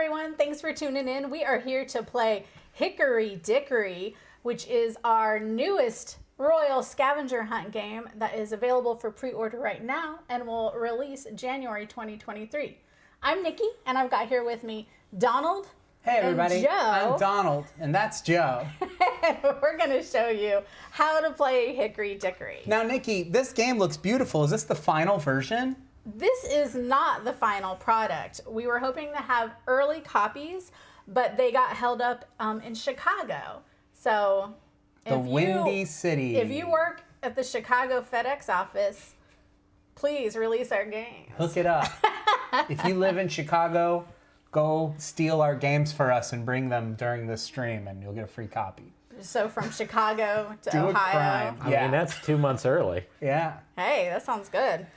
everyone. Thanks for tuning in. We are here to play Hickory Dickory, which is our newest Royal Scavenger Hunt game that is available for pre-order right now and will release January 2023. I'm Nikki, and I've got here with me Donald. Hey everybody, and Joe. I'm Donald, and that's Joe. We're going to show you how to play Hickory Dickory. Now Nikki, this game looks beautiful. Is this the final version? This is not the final product. We were hoping to have early copies, but they got held up in Chicago. So The Windy City. If you work at the Chicago FedEx office, please release our games. Hook it up. If you live in Chicago, go steal our games for us and bring them during this stream, and you'll get a free copy. So from Chicago to Do Ohio. a crime. I mean, that's 2 months early. Yeah. Hey, that sounds good.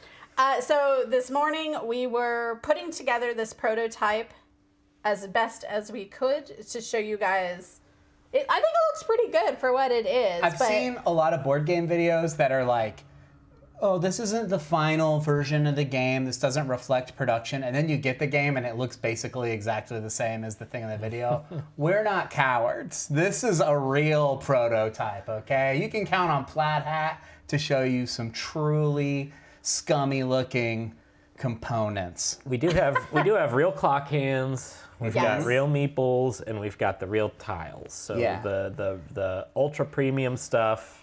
So this morning we were putting together this prototype as best as we could to show you guys. I think it looks pretty good for what it is. I've seen a lot of board game videos that are like, oh, this isn't the final version of the game. This doesn't reflect production. And then you get the game and it looks basically exactly the same as the thing in the video. We're not cowards. This is a real prototype, okay? You can count on Plaid Hat to show you some truly scummy looking components. We do have real clock hands. We've Yes. got real meeples, and we've got the real tiles. So Yeah. the ultra premium stuff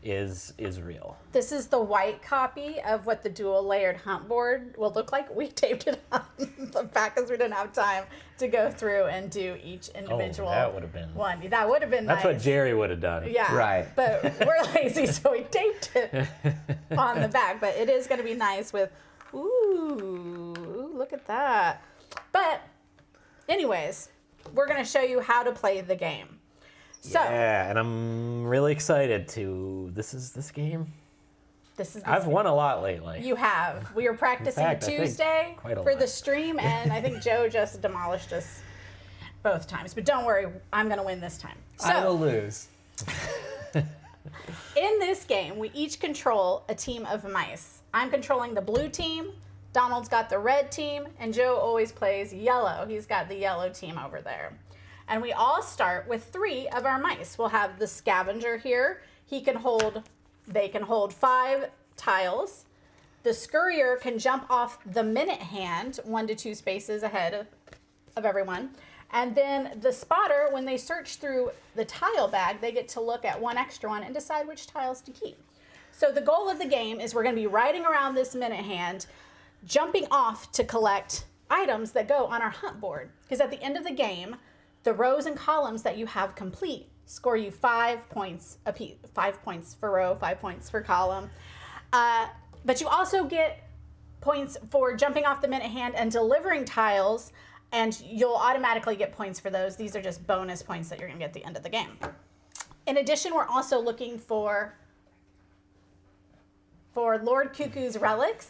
is real. This is the white copy of what the dual layered hunt board will look like. We taped it on the back because we didn't have time to go through and do each individual that would have been one. That would have been That's nice. what Jerry would have done. Yeah. Right. But we're lazy, so we taped it on the back. But it is going to be nice with, ooh, look at that. But anyways, we're going to show you how to play the game. So Yeah, and I'm really excited to. This game. this is I've won a lot lately. You have. We were practicing fact, I think Tuesday quite a for lot. the stream, and I think Joe just demolished us both times. But don't worry, I'm going to win this time. I will So, lose. in this game, we each control a team of mice. I'm controlling the blue team, Donald's got the red team, and Joe always plays yellow. He's got the yellow team over there. And we all start with 3 of our mice. We'll have the scavenger here. They can hold 5 tiles. The scurrier can jump off the minute hand 1 to 2 spaces ahead of everyone. And then the spotter, when they search through the tile bag, they get to look at 1 extra one and decide which tiles to keep. So the goal of the game is we're going to be riding around this minute hand, jumping off to collect items that go on our hunt board. Because at the end of the game, the rows and columns that you have complete score you 5 points apiece. 5 points for row, 5 points for column. But you also get points for jumping off the minute hand and delivering tiles, and you'll automatically get points for those. These are just bonus points that you're going to get at the end of the game. In addition, we're also looking for Lord Cuckoo's relics,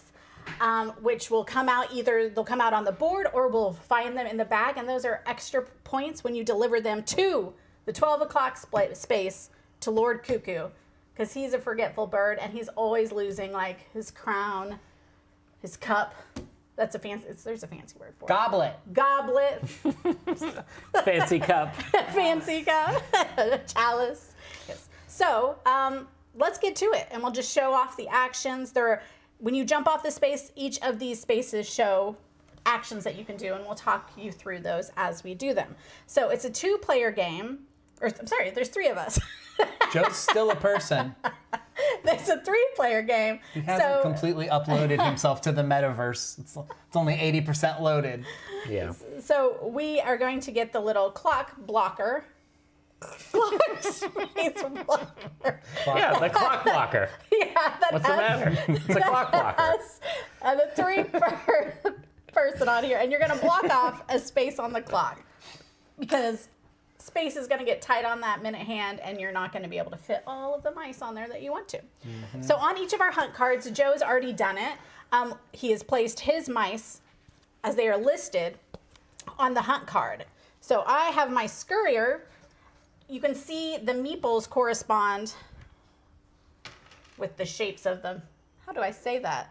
which will come out they'll come out on the board or we'll find them in the bag, and those are extra points when you deliver them to the 12 o'clock space to Lord Cuckoo, because he's a forgetful bird and he's always losing like his crown, his cup. There's a fancy word for it. Goblet. Goblet. Fancy cup. Fancy cup. Chalice. Yes. So let's get to it, and we'll just show off the actions. When you jump off the space, each of these spaces show actions that you can do, and we'll talk you through those as we do them. So it's a 2-player game. There's 3 of us. Joe's still a person. There's a 3-player game. He hasn't completely uploaded himself to the metaverse. It's only 80% loaded. Yeah. So we are going to get the little clock blocker. Clock space blocker. Yeah, the clock blocker. Yeah, What's the matter? It's a clock blocker. And the 3 per person on here, and you're going to block off a space on the clock because space is going to get tight on that minute hand, and you're not going to be able to fit all of the mice on there that you want to. Mm-hmm. So on each of our hunt cards, Joe's already done it. He has placed his mice as they are listed on the hunt card. So I have my scurrier. You can see the meeples correspond with the shapes of them. How do I say that?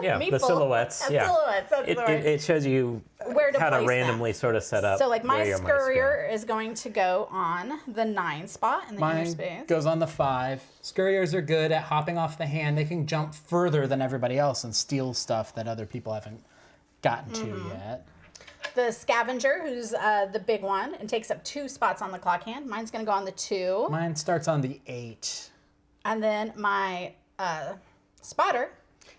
Yeah, the meeple. silhouettes. The Yeah, silhouettes, that's the word. it shows you Where to kind of place them. randomly sort of set up. So like my where your mice go. scurrier is going to go on the 9 spot in the inner Mine space. goes on the 5. Scurriers are good at hopping off the hand. They can jump further than everybody else and steal stuff that other people haven't gotten to yet. The scavenger, who's the big one, and takes up 2 spots on the clock hand. Mine's going to go on the 2. Mine starts on the 8. And then my spotter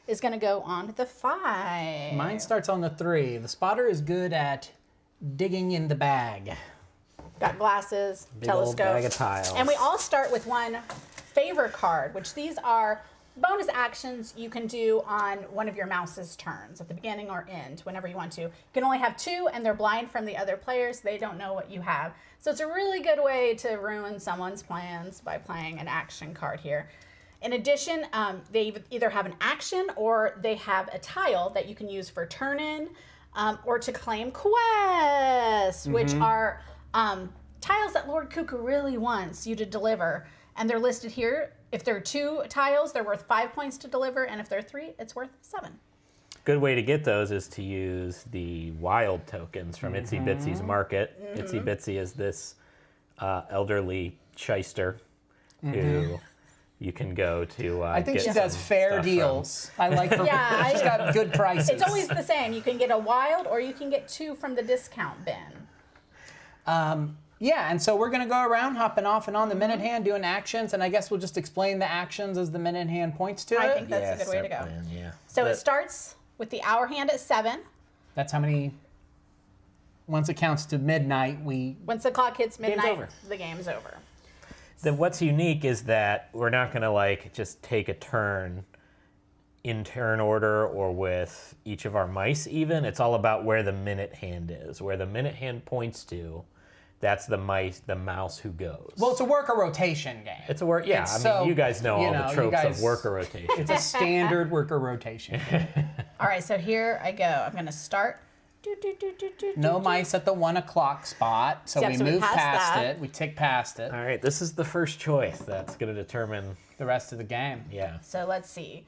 is going to go on the 5. Mine starts on the 3. The spotter is good at digging in the bag. Got glasses, Big old telescope. bag of tiles. And we all start with one favor card, which these are bonus actions you can do on one of your mouse's turns at the beginning or end, whenever you want to. You can only have 2, and they're blind from the other players. They don't know what you have. So it's a really good way to ruin someone's plans by playing an action card here. In addition, they either have an action or they have a tile that you can use for turn-in or to claim quests, which are tiles that Lord Cuckoo really wants you to deliver. And they're listed here. If there are 2 tiles, they're worth 5 points to deliver, and if there are 3, it's worth 7. Good way to get those is to use the wild tokens from Itsy Bitsy's market. Itsy Bitsy is this elderly shyster who you can go to. I think get she does some fair stuff deals. I like her. Yeah, She's got good prices. It's always the same. You can get a wild, or you can get 2 from the discount bin. Yeah, and so we're going to go around hopping off and on the minute hand doing actions, and I guess we'll just explain the actions as the minute hand points to I it. think that's a good way to go. Plan, yeah. So But it starts with the hour hand at 7. That's how many, once it counts to midnight, we... Once the clock hits midnight, over. the game's over. What's unique is that we're not going to like just take a turn in turn order or with each of our mice even. It's all about where the minute hand is. Where the minute hand points to, that's the mouse who goes. Well, it's a worker rotation game. It's a work. Yeah, It's I mean, so- you guys know you all know, the you tropes guys- of worker rotation. It's a standard worker rotation game. All right, so here I go. I'm going to start. No mice at the 1 o'clock spot, so Yep, we so we move pass past that. it. We tick past it. All right, this is the first choice that's going to determine. The rest of the game. Yeah. So let's see.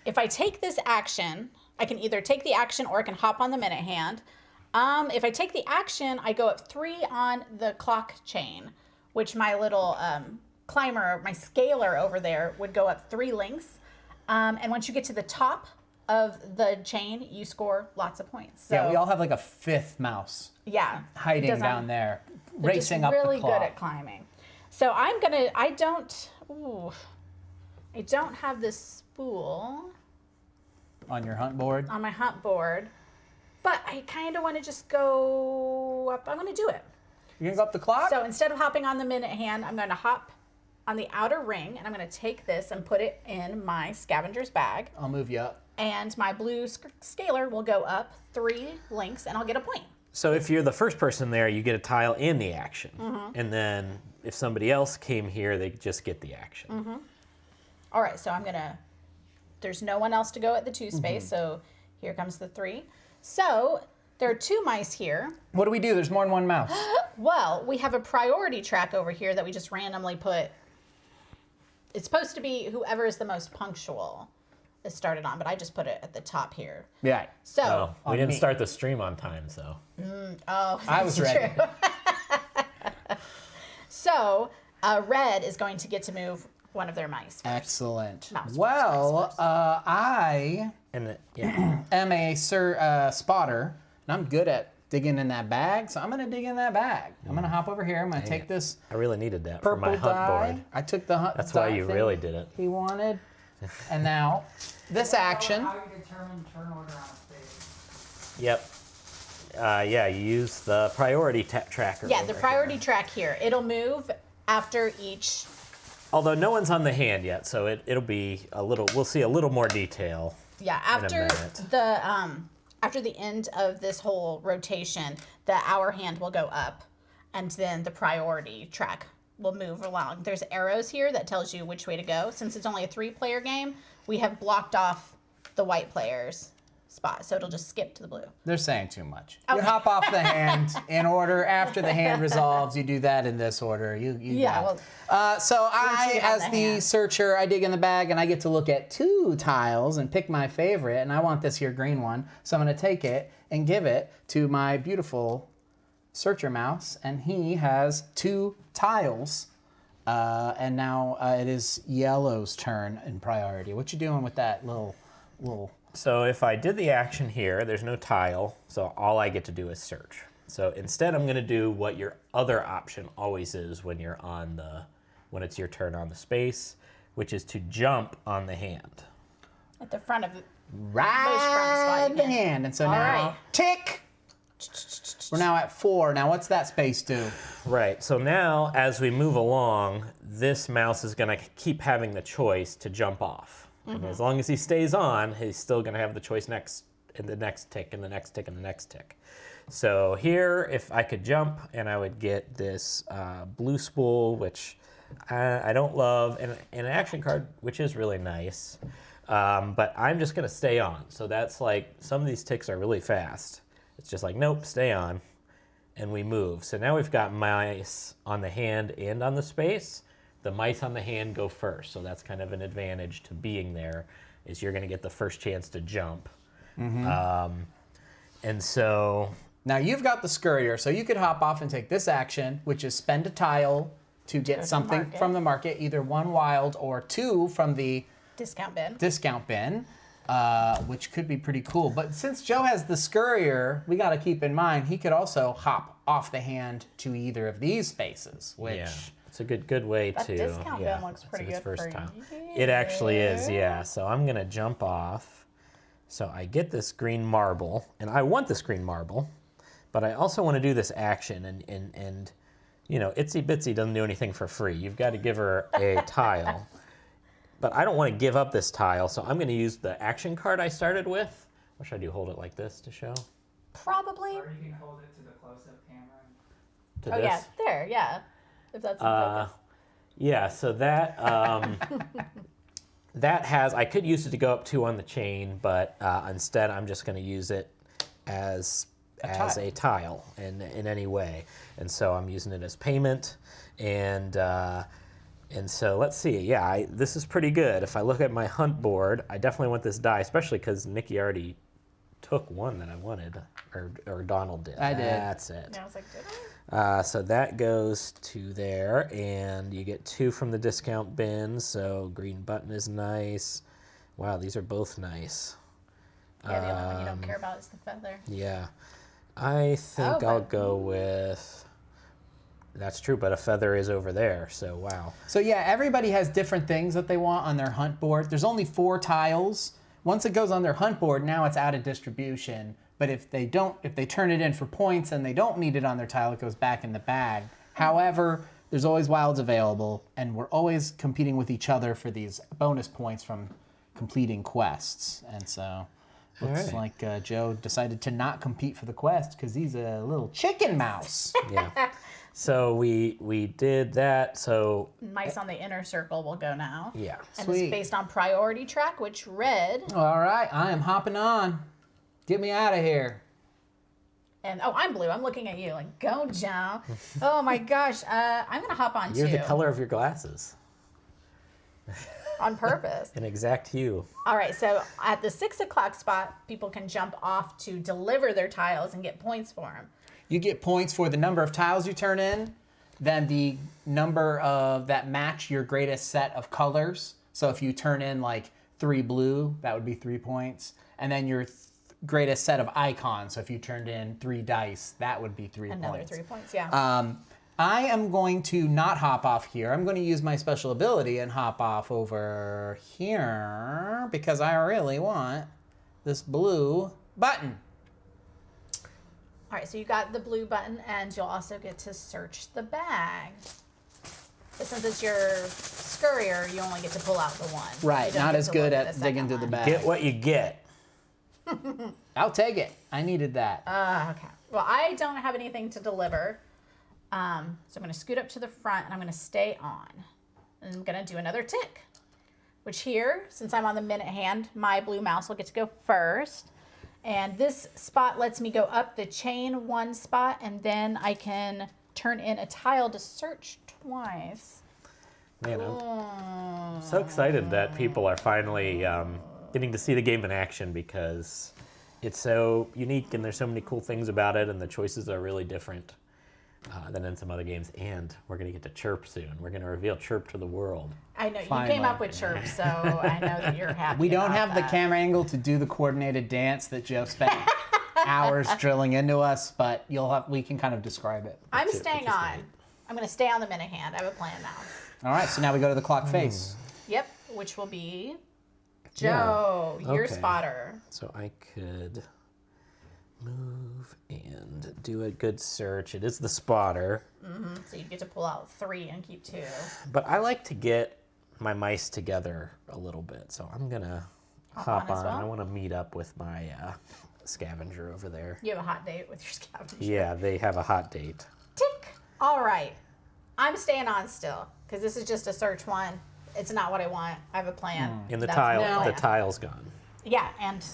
If I take this action, I can either take the action or I can hop on the minute hand. If I take the action, I go up 3 on the clock chain, which my little climber, my scaler over there, would go up 3 links. And once you get to the top of the chain, you score lots of points. So, Yeah, we all have like a 5th mouse yeah, hiding because down there, they're racing just up really the clock. good at climbing. So I don't have this spool On your hunt board. on my hunt board, but I kind of want to just go up. I'm going to do it. You gonna go up the clock? So instead of hopping on the minute hand, I'm going to hop on the outer ring, and I'm going to take this and put it in my scavenger's bag, I'll move you up. and my blue scaler will go up 3 links, and I'll get a point. So if you're the first person there, you get a tile in the action, Mm-hmm. and then if somebody else came here, they just get the action. Mm-hmm. All right, so there's no one else to go at the 2 space, so here comes the 3. So there are 2 mice here. What do we do? There's more than one mouse. Well, we have a priority track over here that we just randomly put. It's supposed to be whoever is the most punctual is started on, but I just put it at the top here. Yeah. So, Oh, we On didn't me. start the stream on time, so. I was that's ready. true. So, red is going to get to move one of their mice. Excellent. Mouse, Well, mouse. I And yeah, am a spotter, and I'm good at digging in that bag, so I'm gonna dig in that bag. I'm gonna hop over here. I'm gonna take this I really needed that for purple my hunt dye. board. I took the hunt. That's why dye you thing really did it. He wanted, and now this action. How you determine turn order on a space? Yep. Yeah, you use the priority tracker. Yeah, over the here. priority track here. It'll move after each. Although no one's on the hand yet, so it'll be a little. We'll see a little more detail. Yeah, after the end of this whole rotation, the hour hand will go up, and then the priority track will move along. There's arrows here that tells you which way to go. Since it's only a 3-player game, we have blocked off the white players. spot, so it'll just skip to the blue. They're saying too much. Okay. You hop off the hand in order. After the hand resolves, you do that in this order. Yeah, got it. So I, you have as the the hand. searcher, I dig in the bag and I get to look at 2 tiles and pick my favorite. And I want this here green one. So I'm going to take it and give it to my beautiful searcher mouse. And he has 2 tiles. And now it is yellow's turn in priority. What you doing with that little? So if I did the action here, there's no tile, so all I get to do is search. So instead, I'm going to do what your other option always is when you're on when it's your turn on the space, which is to jump on the hand. At the front of it. Right the hand. And so now, right. tick. We're now at 4. Now what's that space do? Right. So now, as we move along, this mouse is going to keep having the choice to jump off. And as long as he stays on, he's still going to have the choice next, in the next tick, and the next tick, and the next tick. So here, if I could jump, and I would get this blue spool, which I don't love, and an action card, which is really nice. But I'm just going to stay on. So that's like, some of these ticks are really fast. It's just like, nope, stay on. And we move. So now we've got mice on the hand and on the space. The mice on the hand go first. So that's kind of an advantage to being there, is you're going to get the first chance to jump. And so... Now you've got the scurrier, so you could hop off and take this action, which is spend a tile to get something from the market, either 1 wild or 2 from the Discount bin. Which could be pretty cool. But since Joe has the scurrier, we got to keep in mind he could also hop off the hand to either of these spaces, which... Yeah, it's a good way That to... discount yeah, bin looks pretty it's his good first for time. you. It actually is, yeah. So I'm going to jump off. So I get this green marble, and I want this green marble, but I also want to do this action, and you know, Itsy Bitsy doesn't do anything for free. You've got to give her a tile. But I don't want to give up this tile, so I'm going to use the action card I started with. What should I do, hold it like this to show? Probably. Or you can hold it to the close-up camera. To Oh, this? yeah. There, yeah. If that's in focus. Yeah, so that that has, I could use it to go up 2 on the chain, but instead I'm just going to use it as a tile in any way. And so I'm using it as payment, and so let's see. Yeah, this is pretty good. If I look at my hunt board, I definitely want this die, especially because Niki already took one that I wanted, or Donald did. I did. That's it. Yeah, I was like, did I? So that goes to there, and you get 2 from the discount bin, so green button is nice. Wow, these are both nice. Yeah, the only one you don't care about is the feather. Yeah. I think I'll go with... That's true, but a feather is over there, so wow. So yeah, everybody has different things that they want on their hunt board. There's only 4 tiles. Once it goes on their hunt board, now it's out of distribution. But if they turn it in for points and they don't need it on their tile, it goes back in the bag. However, there's always wilds available, and we're always competing with each other for these bonus points from completing quests. And so looks like Joe decided to not compete for the quest because he's a little chicken mouse. Yeah. So we did that. So Mice on the inner circle will go now. yeah. And Sweet. it's based on priority track, which red. All right, I am hopping on. Get me out of here. And oh, I'm blue. I'm looking at you. Like, go, Joe. Oh my gosh. I'm gonna hop on You're too. the color of your glasses. On purpose. An exact hue. All right. So at the 6 o'clock spot, people can jump off to deliver their tiles and get points for them. You get points for the number of tiles you turn in, then the number of that match your greatest set of colors. So if you turn in like 3 blue, that would be 3 points. And then your greatest set of icons. So if you turned in 3 dice, that would be 3 Another points. 3 points. Yeah. I am going to not hop off here. I'm going to use my special ability and hop off over here because I really want this blue button. All right, so you got the blue button, and you'll also get to search the bag. But since it's your scurrier, you only get to pull out the one. Right, You don't not get as to good look at the digging second through the one. bag. Get what you get. I'll take it. I needed that. Okay. Well, I don't have anything to deliver. So I'm going to scoot up to the front, and I'm going to stay on. And I'm going to do another tick. Which here, since I'm on the minute hand, my blue mouse will get to go first. And this spot lets me go up the chain 1 spot, and then I can turn in a tile to search twice. Man, I'm so excited that people are finally getting to see the game in action because it's so unique and there's so many cool things about it and the choices are really different than in some other games. And we're going to get to CHIRP soon. We're going to reveal CHIRP to the world. I know, you Finally. came up with CHIRP, so I know that you're happy We don't about have the that. camera angle to do the coordinated dance that Joe spent hours drilling into us, but we can kind of describe it. I'm Which is staying great. on. I'm going to stay on the minute hand. I have a plan now. All right, so now we go to the clock face. Yep, which will be Joe, your Okay. spotter. So I could move and do a good search. It is the spotter. So you get to pull out 3 and keep 2. But I like to get my mice together a little bit. So I'm going to hop on as on. well? I want to meet up with my scavenger over there. You have a hot date with your scavenger. Yeah, they have a hot date. Tick. All right. I'm staying on still because this is just a search one. It's not what I want. I have a plan. In the That's my tile, the plan. tile's gone. Yeah, and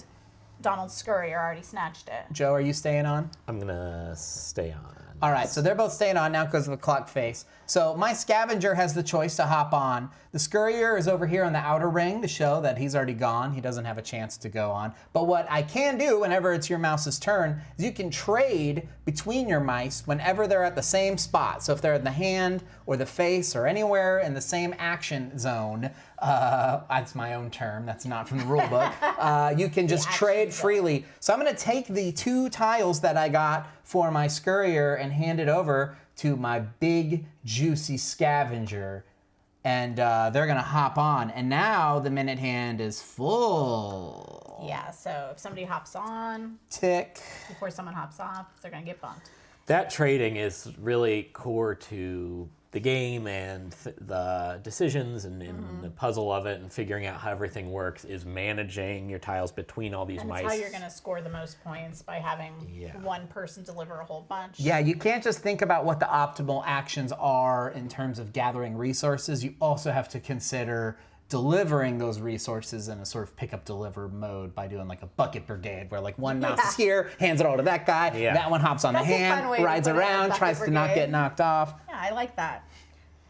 Donald's scurrier already snatched it. Joe, are you staying on? I'm going to stay on. All right, so they're both staying on now because of the clock face. So my scavenger has the choice to hop on. The scurrier is over here on the outer ring to show that he's already gone. He doesn't have a chance to go on. But what I can do whenever it's your mouse's turn is you can trade between your mice whenever they're at the same spot. So if they're in the hand or the face or anywhere in the same action zone, that's my own term, that's not from the rule book, you can just action trade zone. freely. So I'm gonna take the 2 tiles that I got for my scurrier and hand it over to my big juicy scavenger, and they're gonna hop on. And now the minute hand is full. Yeah, so if somebody hops on Tick. before someone hops off, they're going to get bumped. That trading is really core to the game and the decisions and the puzzle of it and figuring out how everything works is managing your tiles between all these And mice. it's how you're going to score the most points by having Yeah. one person deliver a whole bunch. Yeah, you can't just think about what the optimal actions are in terms of gathering resources. You also have to consider delivering those resources in a sort of pick up deliver mode by doing like a bucket brigade where like one mouse is here, hands it all to that guy, Yeah. that one hops on That's the a fun hand, way to rides put it, around, bucket tries to not brigade. get knocked off. Yeah, I like that.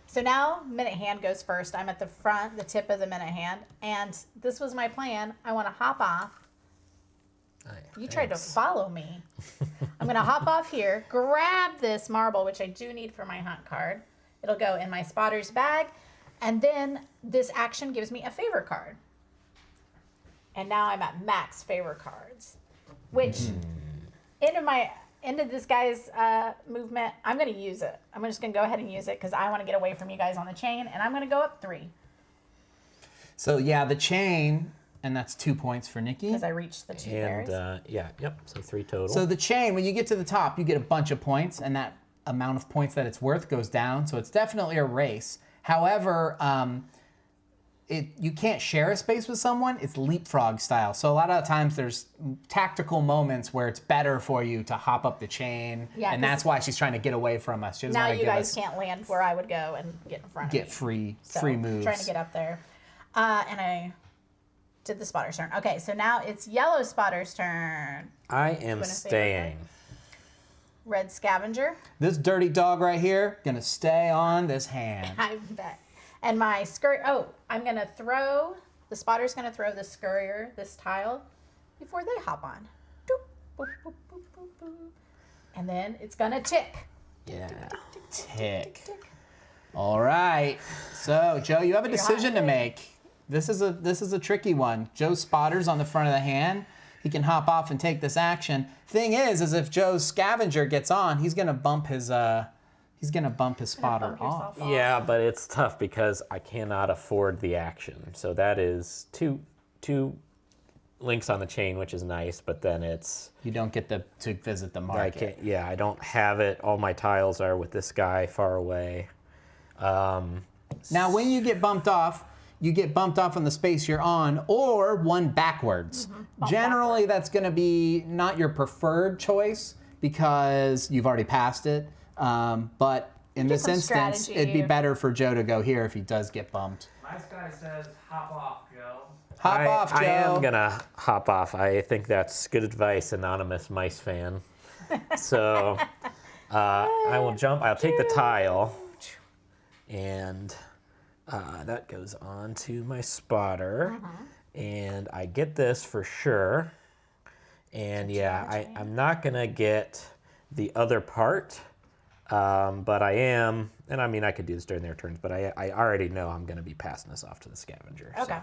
So now minute hand goes first. I'm at the front, the tip of the minute hand, and this was my plan. I want to hop off. You tried to follow me. I'm going to hop off here, grab this marble, which I do need for my hunt card. It'll go in my spotter's bag, and then this action gives me a favor card. And now I'm at max favor cards, which into this guy's movement, I'm going to use it. I'm just going to go ahead and use it because I want to get away from you guys on the chain, and I'm going to go up 3 So yeah, the chain, and that's 2 points for Niki. because I reached the 2 and pairs. so 3 total. So the chain, when you get to the top, you get a bunch of points, and that amount of points that it's worth goes down. So it's definitely a race. However, you can't share a space with someone. It's leapfrog style. So a lot of times there's tactical moments where it's better for you to hop up the chain, Yeah, and 'cause that's why she's trying to get away from us. She doesn't Now want to you give guys us can't land where I would go and get in front of me. get free So, moves. Trying to get up there. And I did the spotter's turn. Okay, so now it's yellow spotter's turn. I am Wanna say staying. Red scavenger. This dirty dog right here gonna stay on this hand. I bet. And my I'm going to throw, the spotter's going to throw the scurrier, this tile, before they hop on. Doop, boop, boop, boop, boop, boop. And then it's going to tick. Yeah. Tick. All right. So Joe, you have a decision to make. This is a tricky one. Joe's spotter's on the front of the hand. He can hop off and take this action. Thing is if Joe's scavenger gets on, he's gonna bump his spotter Bump off. yourself off. Yeah, but it's tough because I cannot afford the action. So that is two links on the chain, which is nice, but then it's You don't get to visit the market. I don't have it. All my tiles are with this guy far away. Now, when you get bumped off on the space you're on, or one backwards. Generally, that's going to be not your preferred choice because you've already passed it. But in this some instance, strategy. it'd be better for Joe to go here if he does get bumped. My guy says, hop off, Joe. Hop off, Joe. I am gonna hop off. I think that's good advice, anonymous mice fan. So I will jump. I'll take the tile, and that goes on to my spotter, and I get this for sure. And yeah, I'm not gonna get the other part, but I am. And I mean, I could do this during their turns, but I already know I'm gonna be passing this off to the scavenger. Okay. So.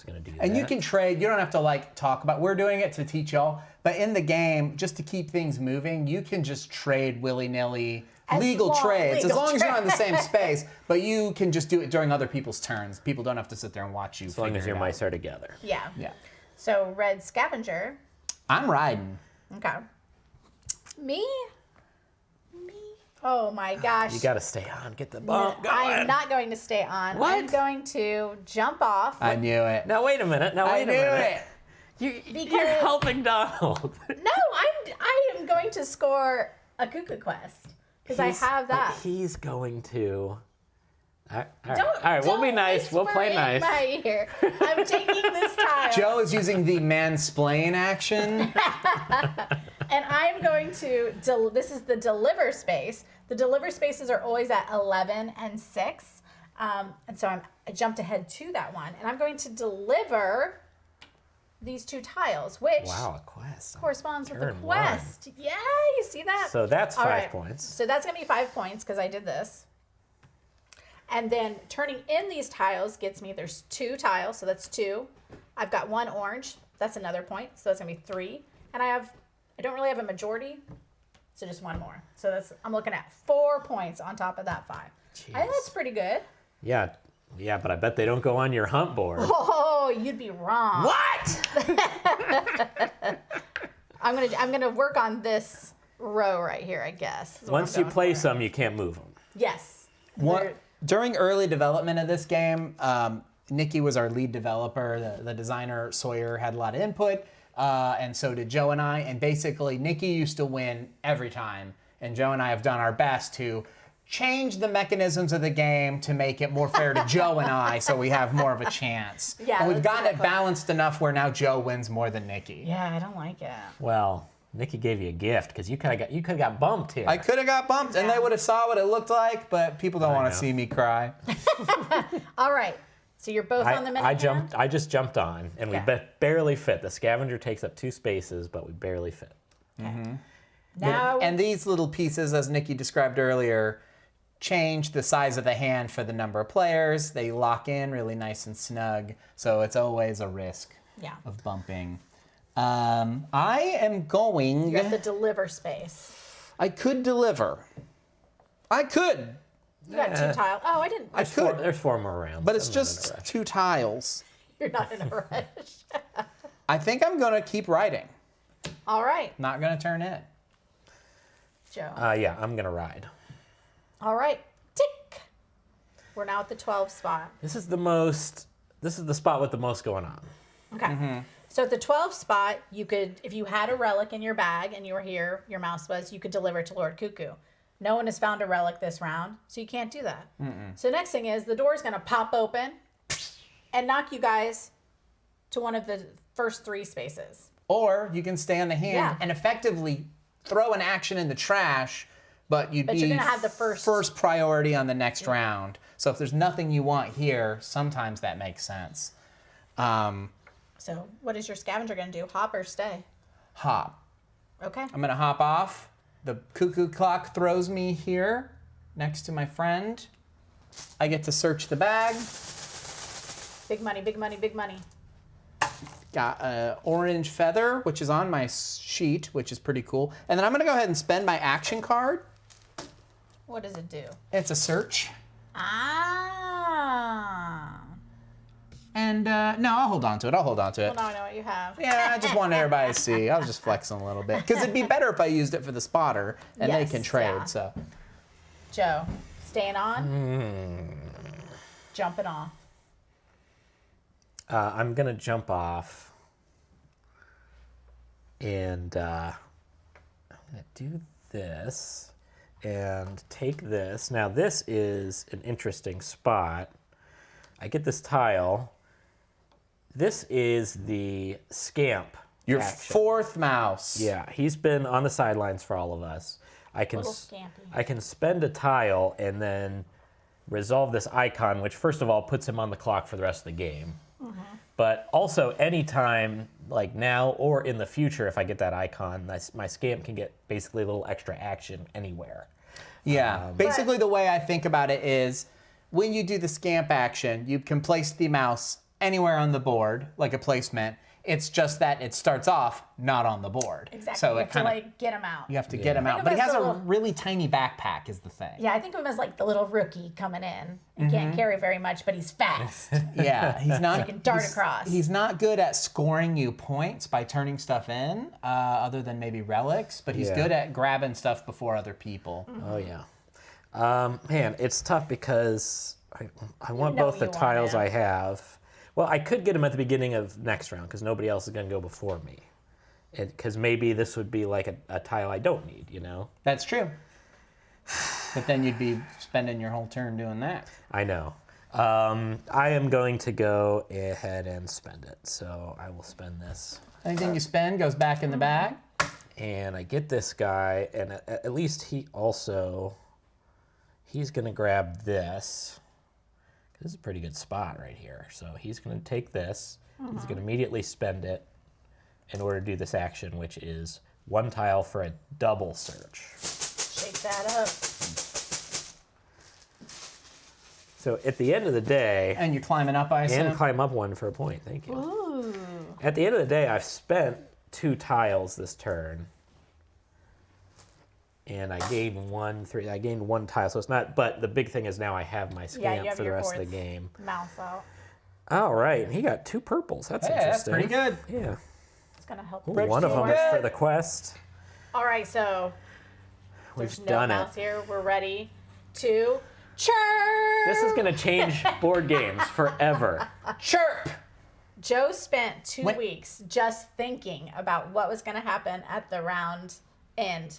Gonna do And that. you can trade. You don't have to like talk about. We're doing it to teach y'all, but in the game, just to keep things moving, you can just trade willy-nilly legal trades as long as you're on the same space. But you can just do it during other people's turns. People don't have to sit there and watch you. As long as your mice are together. Yeah. Yeah. So red scavenger. I'm riding. Okay. Me? Oh my gosh. You gotta stay on. Get the bump going. I am not going to stay on. What? I'm going to jump off. I knew it. Now wait a minute. I knew it. You're helping Donald. No, I am going to score a cuckoo quest because I have that. But he's going to. All right. Don't We'll be nice. We'll whisper play in nice. my ear. I'm taking this tile. Joe is using the mansplain action. And I'm going to, this is the deliver space. The deliver spaces are always at 11 and 6. And so I jumped ahead to that one. And I'm going to deliver these 2 tiles, which Wow, a quest. corresponds with the Turn one. quest. Yeah, you see that? So that's All 5 right. points. So that's going to be 5 points because I did this. And then turning in these tiles gets me, there's 2 tiles, so that's 2. I've got 1 orange, that's another point, so that's going to be 3. And I don't really have a majority, so just 1 more. So I'm looking at 4 points on top of that 5. Jeez. I think that's pretty good. Yeah, but I bet they don't go on your hunt board. Oh, you'd be wrong. What? I'm gonna work on this row right here, I guess. is what Once I'm you going play for. some, you can't move them. Yes. During early development of this game, Niki was our lead developer. The designer, Sawyer, had a lot of input, and so did Joe and I. And basically, Niki used to win every time, and Joe and I have done our best to change the mechanisms of the game to make it more fair to Joe and I, so we have more of a chance. Yeah, and we've that's gotten it exactly. balanced enough where now Joe wins more than Niki. Yeah, I don't like it. Well, Niki gave you a gift because you could have got bumped here. I could have got bumped, and they would have saw what it looked like, but people don't want know. to see me cry. All right. So you're both on the minute hand? I just jumped on, and Okay. we barely fit. The scavenger takes up 2 spaces, but we barely fit. Now, And these little pieces, as Niki described earlier, change the size of the hand for the number of players. They lock in really nice and snug, so it's always a risk yeah, of bumping. I am going... you're at the deliver space. I could deliver. I could, You got 2 tiles. Oh, I didn't. There's 4 more rounds. but it's I'm not in a just rush. 2 tiles. You're not in a rush. I think I'm going to keep writing. All right, Not going to turn in. Joe. Yeah, I'm gonna ride. All right, tick. We're now at the 12 spot. This is the spot with the most going on. Okay. So at the 12 spot, you could, if you had a relic in your bag and you were here, your mouse was, you could deliver to Lord Cuckoo. No one has found a relic this round, so you can't do that. So next thing is the door's going to pop open and knock you guys to one of the first 3 spaces. Or you can stay on the hand Yeah. and effectively throw an action in the trash, but you'd But be you're gonna have the first priority on the next round. So if there's nothing you want here, sometimes that makes sense. So what is your scavenger going to do? Hop or stay? Hop. Okay. I'm gonna hop off. The cuckoo clock throws me here next to my friend. I get to search the bag. Big money, big money, big money. Got an orange feather, which is on my sheet, which is pretty cool. And then I'm gonna go ahead and spend my action card. What does it do? It's a search. Ah. And no, I'll hold on to it. I'll hold on to it. Well, now I know what you have. Yeah, I just wanted everybody to see. I was just flexing a little bit. Because it'd be better if I used it for the spotter, and they Yes, can trade, yeah. so. Joe, staying on? Jumping off. I'm gonna jump off, and I'm gonna do this and take this. Now this is an interesting spot. I get this tile, This is the scamp. Your action. 4th mouse. Yeah, he's been on the sidelines for all of us. I can Little scampy. I can spend a tile and then resolve this icon, which first of all puts him on the clock for the rest of the game. But also anytime, like now or in the future, if I get that icon, my scamp can get basically a little extra action anywhere. Yeah. Basically, the way I think about it is when you do the scamp action, you can place the mouse anywhere on the board, like a placement. It's just that it starts off not on the board. Exactly. So you it have to kind of like get him out. you have to get him out. of But he him has as a the little- really tiny backpack, is the thing. Yeah, I think of him as like the little rookie coming in and can't carry very much, but he's fast. Yeah, he's not. He can dart he's- across. He's not good at scoring you points by turning stuff in, other than maybe relics. But he's Yeah. good at grabbing stuff before other people. Oh yeah. Man, it's tough because I want know both the you want tiles him. I have. Well, I could get him at the beginning of next round because nobody else is going to go before me. Because maybe this would be like a tile I don't need, you know? That's true. But then you'd be spending your whole turn doing that. I know. I am going to go ahead and spend it. So I will spend this. Anything you spend goes back in the bag. And I get this guy, and at least he's going to grab this. This is a pretty good spot right here. So he's going to take this. He's going to immediately spend it in order to do this action, which is 1 tile for a double search. Shake that up. So at the end of the day, And you're climbing up, I assume? and climb up 1 for a point. Thank you. Ooh. At the end of the day, I've spent 2 tiles this turn. And I gained 1 tile, so it's not. But the big thing is now I have my Yeah, scamp you have for the your rest of the fourth game. mouse out. All right, and he got 2 purples. That's Yeah, that's interesting. pretty good. Yeah, It's gonna help. Ooh, bridge one of them teamwork. is for the quest. All right, so there's We've no done mouse it. here. We're ready to chirp. This is gonna change board games forever. Chirp! Joe spent 2 When- weeks just thinking about what was going to happen at the round end,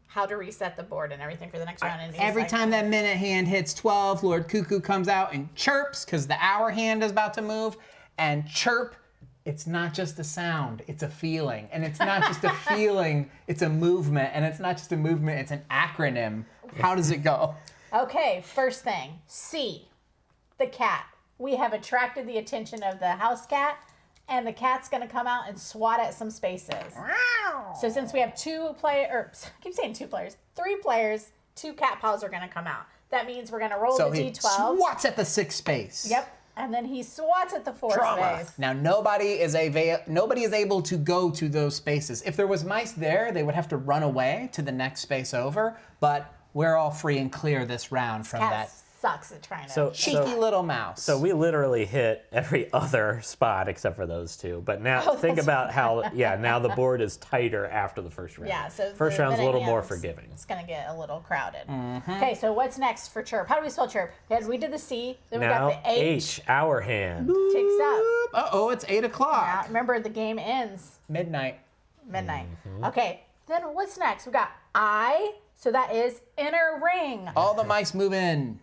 how to reset the board and everything for the next round. And he's Every like, time that minute hand hits 12, Lord Cuckoo comes out and chirps because the hour hand is about to move. And chirp, it's not just a sound, it's a feeling. And it's not just a feeling, it's a movement. And it's not just a movement, it's an acronym. How does it go? Okay, first thing, C, the cat. We have attracted the attention of the house cat, and the cat's going to come out and swat at some spaces. So since we have 3 players, 2 cat paws are going to come out. That means we're going to roll So the he D12. swats at the 6th space. Yep. And then he swats at the 4th space. Now nobody is able to go to those spaces. If there was mice there, they would have to run away to the next space over. But we're all free and clear this round from Cat that sucks at trying to. So cheeky little mouse. So we literally hit every other spot except for those 2. But now think that's about how, now the board is tighter after the first round. yeah, so first the round's a minute little more hands, forgiving. It's going to get a little crowded. Mm-hmm. Okay, so what's next for chirp? How do we spell chirp? We did the C, then we Now got the H. hour hand. Ticks up. Uh-oh, it's 8 o'clock. Now, remember, the game ends Midnight. midnight. Mm-hmm. Okay, then what's next? We got I, so that is inner ring. All the mice move in.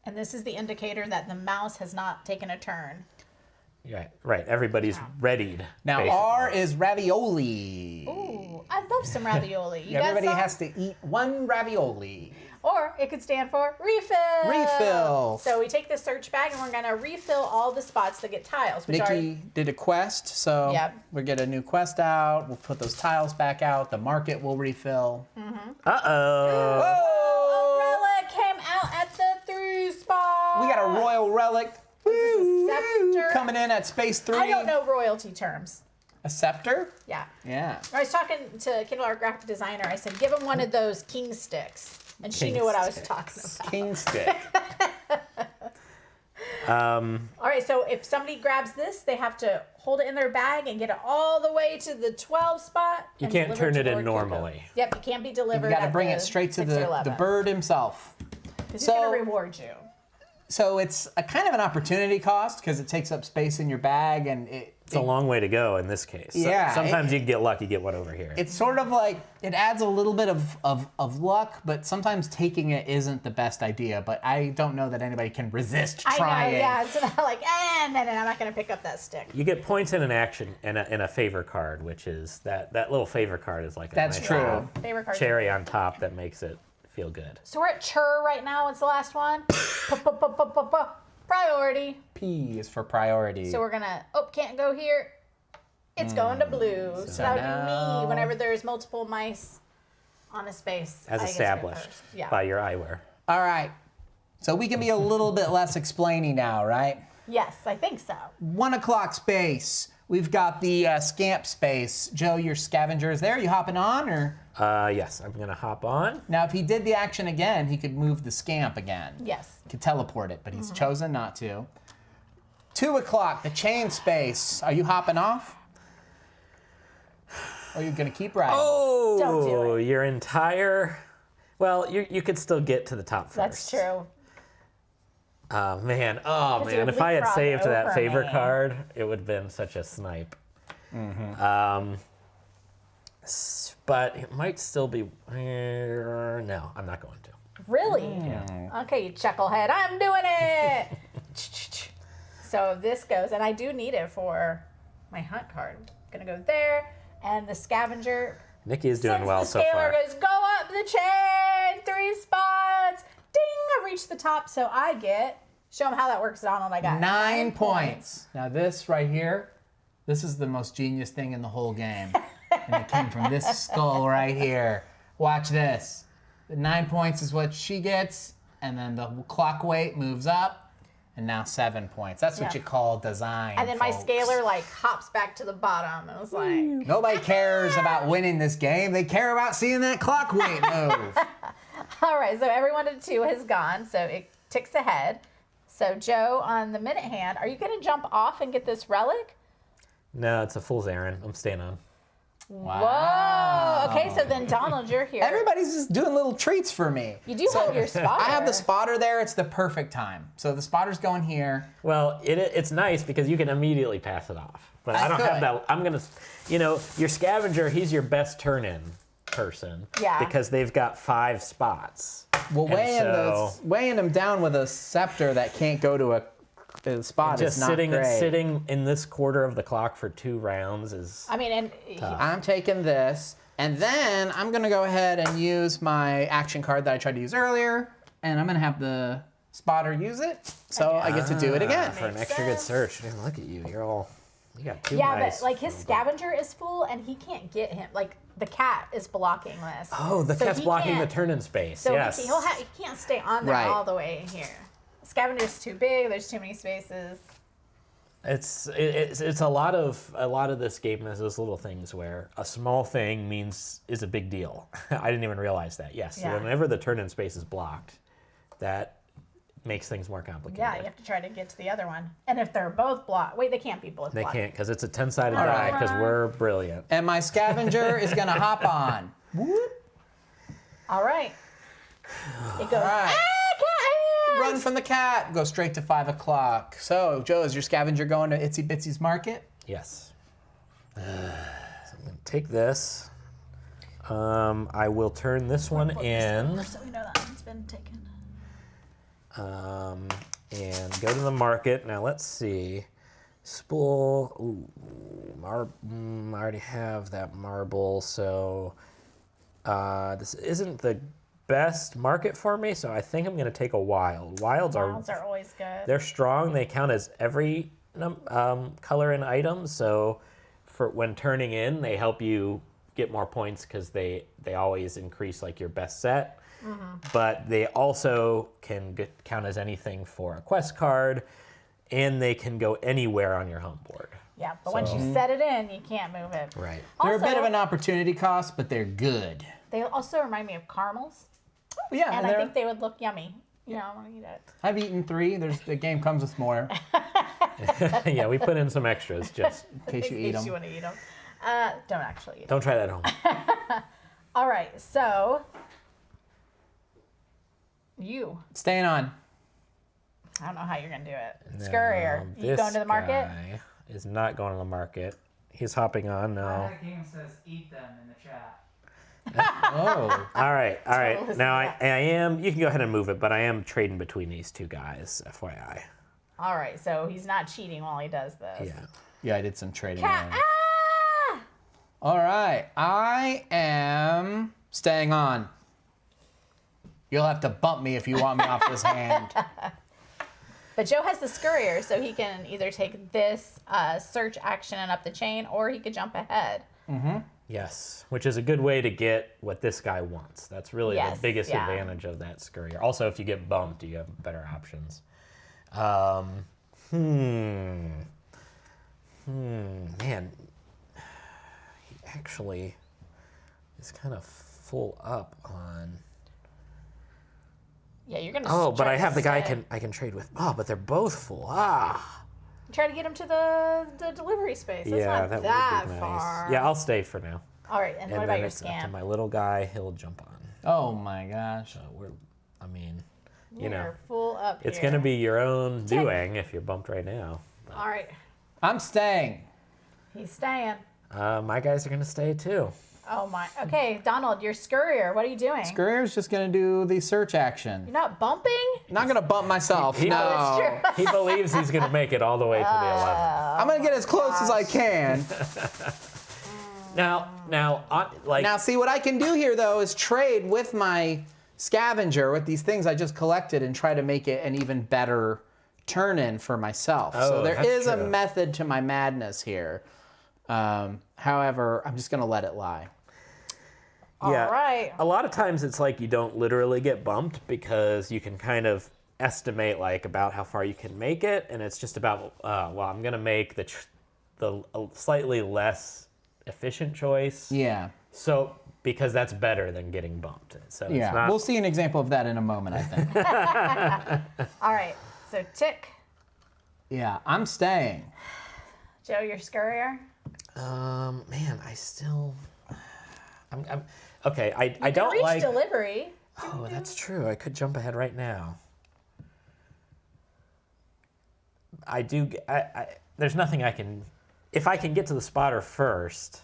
And this is the indicator that the mouse has not taken a turn. Right. Everybody's readied. Now basically. R is ravioli. Ooh, I love some ravioli. You guys Everybody some? has to eat 1 ravioli. Or it could stand for refill. Refill. So we take the search bag and we're going to refill all the spots that get tiles. Which Nikki did a quest, so Yep. we'll get a new quest out. We'll put those tiles back out. The market will refill. Uh-oh. Oh! A relic came out at the 3 spot. We got a royal relic. This is a scepter. Coming in at space 3. I don't know royalty terms. A scepter? Yeah. Yeah. I was talking to Kendall, our graphic designer. I said, give him one of those king sticks. And she King knew what I was stick. talking about. King stick. All right, so if somebody grabs this, they have to hold it in their bag and get it all the way to the 12 spot. You and can't deliver turn to it in Lord Cuckoo. normally. Yep, you can't be delivered. You got to at bring the it straight to 6 or the 11. bird himself. 'Cause he's So- going to reward you. So it's a kind of an opportunity cost because it takes up space in your bag and It's a long way to go in this case. Yeah, Sometimes you get lucky, get one over here. It's sort of like, it adds a little bit of luck, but sometimes taking it isn't the best idea. But I don't know that anybody can resist trying. I know, yeah. It's not like, no, I'm not going to pick up that stick. You get points in an action and a favor card, which is that little favor card is like a That's nice true. little Favorite card. cherry on top that makes it feel good. So we're at CHIRP right now. It's the last one. Priority. P is for priority. So we're going to, can't go here. It's going to blue. So that would be now- me whenever there's multiple mice on a space. As I get to go established first. Yeah. by your eyewear. All right. So we can be a little bit less explaining now, right? Yes, I think so. 1 o'clock space. We've got the scamp space. Joe, your scavenger is there. You hopping on, or? Yes, I'm going to hop on. Now, if he did the action again, he could move the scamp again. Yes. He could teleport it, but he's chosen not to. 2 o'clock, the chain space. Are you hopping off? Or are you going to keep riding? Oh, Don't do it. your entire... Well, you could still get to the top first. That's true. Oh, man. you would If I had leapfrog saved that over favor me. card, it would have been such a snipe. But it might still be... No, I'm not going to. Really? Okay, you chucklehead. I'm doing it. So this goes, and I do need it for my hunt card. Gonna go there, and the scavenger. Nikki is doing Since well the so scaler far. goes, go up the chain, 3 spots. Ding! I reached the top, so I get. Show them how that works, Donald. I got 9 points. Now this right here, this is the most genius thing in the whole game. And it came from this skull right here. Watch this. The 9 points is what she gets, and then the clock weight moves up, and now 7 points. That's what Yeah. you call design, And then my folks. scaler like hops back to the bottom. It was like, Nobody cares about winning this game. They care about seeing that clock weight move. all right. So everyone to 2 has gone. So it ticks ahead. So Joe on the minute hand, are you going to jump off and get this relic? No, it's a fool's errand. I'm staying on. Whoa. Okay, so then Donald, you're here. Everybody's just doing little treats for me. You do have your spotter. I have the spotter there. It's the perfect time. So the spotter's going here. Well, it's nice because you can immediately pass it off. But I don't have could. that. I'm going to, your scavenger, he's your best turn-in person. Yeah. Because they've got 5 spots. Well, And weighing them down with a scepter that can't go to a spot just is not great. sitting in this quarter of the clock for 2 rounds is... I mean, and I'm taking this, and then I'm going to go ahead and use my action card that I tried to use earlier, and I'm going to have the spotter use it, so I get to do it again. For an Makes extra good sense. search. Man, look at you. You got 2 yeah, nice. but like his scavenger is full and he can't get him. Like the cat is blocking this. Oh, the So cat's he blocking the can't- turn-in space. So yes. he can't stay on there Right. all the way in here. Scavenger's too big. There's too many spaces. It's a lot of this game has those little things where a small thing is a big deal. I didn't even realize that. Yes, Yeah. whenever the turn-in space is blocked, that makes things more complicated. Yeah, you have to try to get to the other one. And if they're both blocked, wait, they can't be both They blocked. can't because it's a 10-sided die because we're brilliant. And my scavenger is going to hop on. Whoop. All right. It goes. All right. Ah, cat! Run from the cat. Go straight to 5 o'clock. So, Joe, is your scavenger going to Itsy Bitsy's Market? Yes. So I'm gonna take this. I will turn this one in. So we know that one's been taken. And go to the market. Now let's see. Spool. Ooh, I already have that marble, so this isn't the best market for me. So I think I'm going to take a wild. Wilds are always good. they're strong. They count as every color and item. So for when turning in, they help you get more points because they always increase like your best set. But they also can count as anything for a quest card, and they can go anywhere on your home board. Yeah, but once you set it in, you can't move it. Right. They're a bit Also- of an opportunity cost, but they're good. They also remind me of caramels, Yeah, and I think they would look yummy. You know, I want to eat it. I've eaten 3. The game comes with more Yeah, we put in some extras just. in case you eat In case them. you want to eat them. Don't actually eat them. Don't try that at home. All right, so you. Staying on. I don't know how you're gonna do it. Scurrier. You This going to the market? guy, is not going to the market. He's hopping on now. That game says eat them in the chat. Oh. All right. Totally Now I see am. You can go ahead and move it, but I am trading between these two guys. FYI. All right, so he's not cheating while he does this. Yeah. Yeah, I did some trading. Cat. earlier. Ah! All right, I am staying on. You'll have to bump me if you want me off this hand. But Joe has the scurrier, so he can either take this search action and up the chain, or he could jump ahead. Yes, which is a good way to get what this guy wants. That's really Yes, the biggest yeah. advantage of that scurrier. Also, if you get bumped, you have better options. Man, he actually is kind of full up on. Yeah, you're gonna. Oh, but try I to have the guy stay. I can trade with. Oh, but they're both full. Ah. Try to get him to the delivery space. That's Yeah, not that that would be nice. far. Yeah, I'll stay for now. All right, and what And about then your it's up to scam? my little guy. He'll jump on. Oh my gosh. So I mean, you You're know, full up it's here. going to be your own doing if you're bumped right now. All right, I'm staying. he's staying. My guys are going to stay too. Oh my. Okay, Donald, you're scurrier. What are you doing? Scurrier's just gonna do the search action. You're not bumping? Not gonna bump myself. He- no. Oh, that's true. He believes he's going to make it all the way to the 11. I'm gonna get as close as I can. Now, Now, see what I can do here though is trade with my scavenger with these things I just collected and try to make it an even better turn-in for myself. So Oh, there that's is a true. method to my madness here. However, I'm just gonna let it lie. yeah, All right. a lot of times it's like you don't literally get bumped because you can kind of estimate like about how far you can make it, and it's just about well, I'm going to make the slightly less efficient choice. Yeah. So because that's better than getting bumped. So Yeah. it's not. We'll see an example of that in a moment, I think. All right. So tick. Yeah, I'm staying. Joe, you're scurrier. Man, I still. I'm okay. I You don't can reach like. delivery. Oh, that's true. I could jump ahead right now. I do. There's nothing I can. If I can get to the spotter first,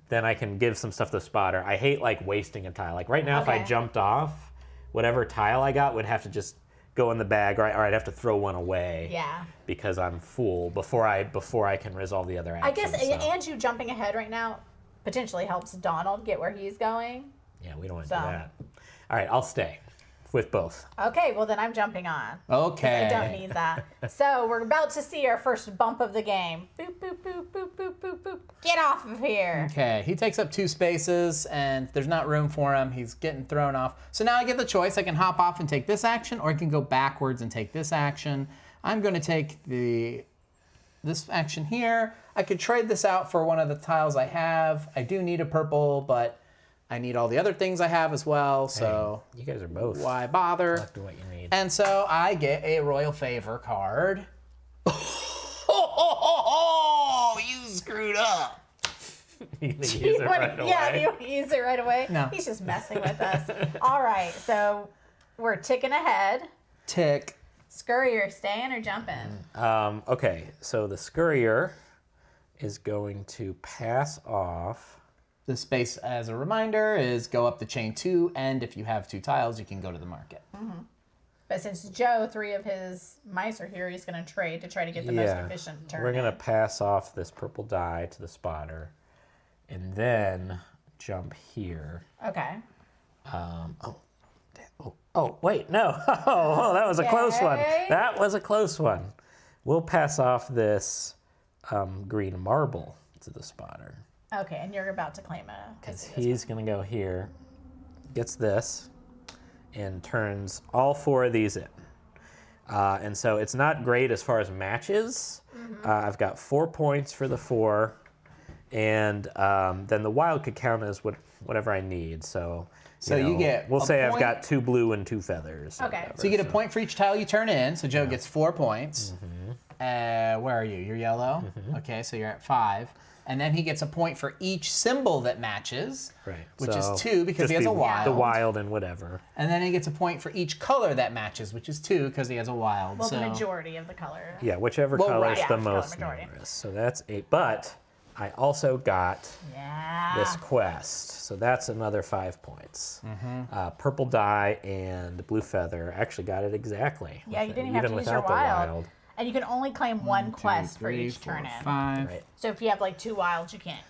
then I can give some stuff to the spotter. I hate like wasting a tile. Like right now, if I Okay. jumped off, whatever tile I got would have to just go in the bag, or I'd have to throw one away. Yeah. Because I'm full before I can resolve the other I actions. guess, so, and you jumping ahead right now potentially helps Donald get where he's going. yeah, we don't want to So. do that. All right, I'll stay with both. Okay, well then I'm jumping on. Okay. I don't need that. So we're about to see our first bump of the game. Boop, boop, boop, boop, boop, boop, boop. Get off of here. Okay, he takes up 2 spaces and there's not room for him. He's getting thrown off. So now I get the choice. I can hop off and take this action, or I can go backwards and take this action. I'm going to take this action here. I could trade this out for one of the tiles I have. I do need a purple, but I need all the other things I have as well, so You guys are both why bother? collecting what you need. And so I get a Royal Favor card. Oh, you screwed up. You can use You it wanna- right yeah, away. you want to use it right away? No. He's just messing with us. All right, so we're ticking ahead. Tick. Scurrier, staying or jumping? Okay, so the scurrier is going to pass off. The space, as a reminder, is go up the chain 2, and if you have 2 tiles, you can go to the market. But since Joe, 3 of his mice are here, he's going to trade to try to get the most efficient turn. We're going to pass off this purple die to the spotter and then jump here. Okay. Oh, wait, no. Oh, that was a close one. Okay. That was a close one. We'll pass off this green marble to the spotter. Okay, and you're about to claim it. Because he's going to go here, gets this, and turns all 4 of these in. And so it's not great as far as matches. I've got 4 points for the 4, and then the wild could count as whatever I need. So, you get We'll a say I've point. got 2 blue and 2 feathers. or Okay. whatever, So you get a point for each tile you turn in, so Joe gets 4 points. Where are you? You're yellow? Okay, so you're at 5. And then he gets a point for each symbol that matches, Right. which So is 2 because just he has a wild. The wild and whatever. And then he gets a point for each color that matches, which is 2 because he has a wild. Well, so the majority of the color. Yeah, whichever Well, color right. is Yeah, the it's color most majority. numerous. So that's 8. But I also got Yeah. this quest. So that's another 5 points. Purple dye and blue feather. Actually got it exactly. Yeah, you with- didn't have to even use your without the wild. And you can only claim one quest for each turn in. 5. Right. So if you have like 2 wilds, you can't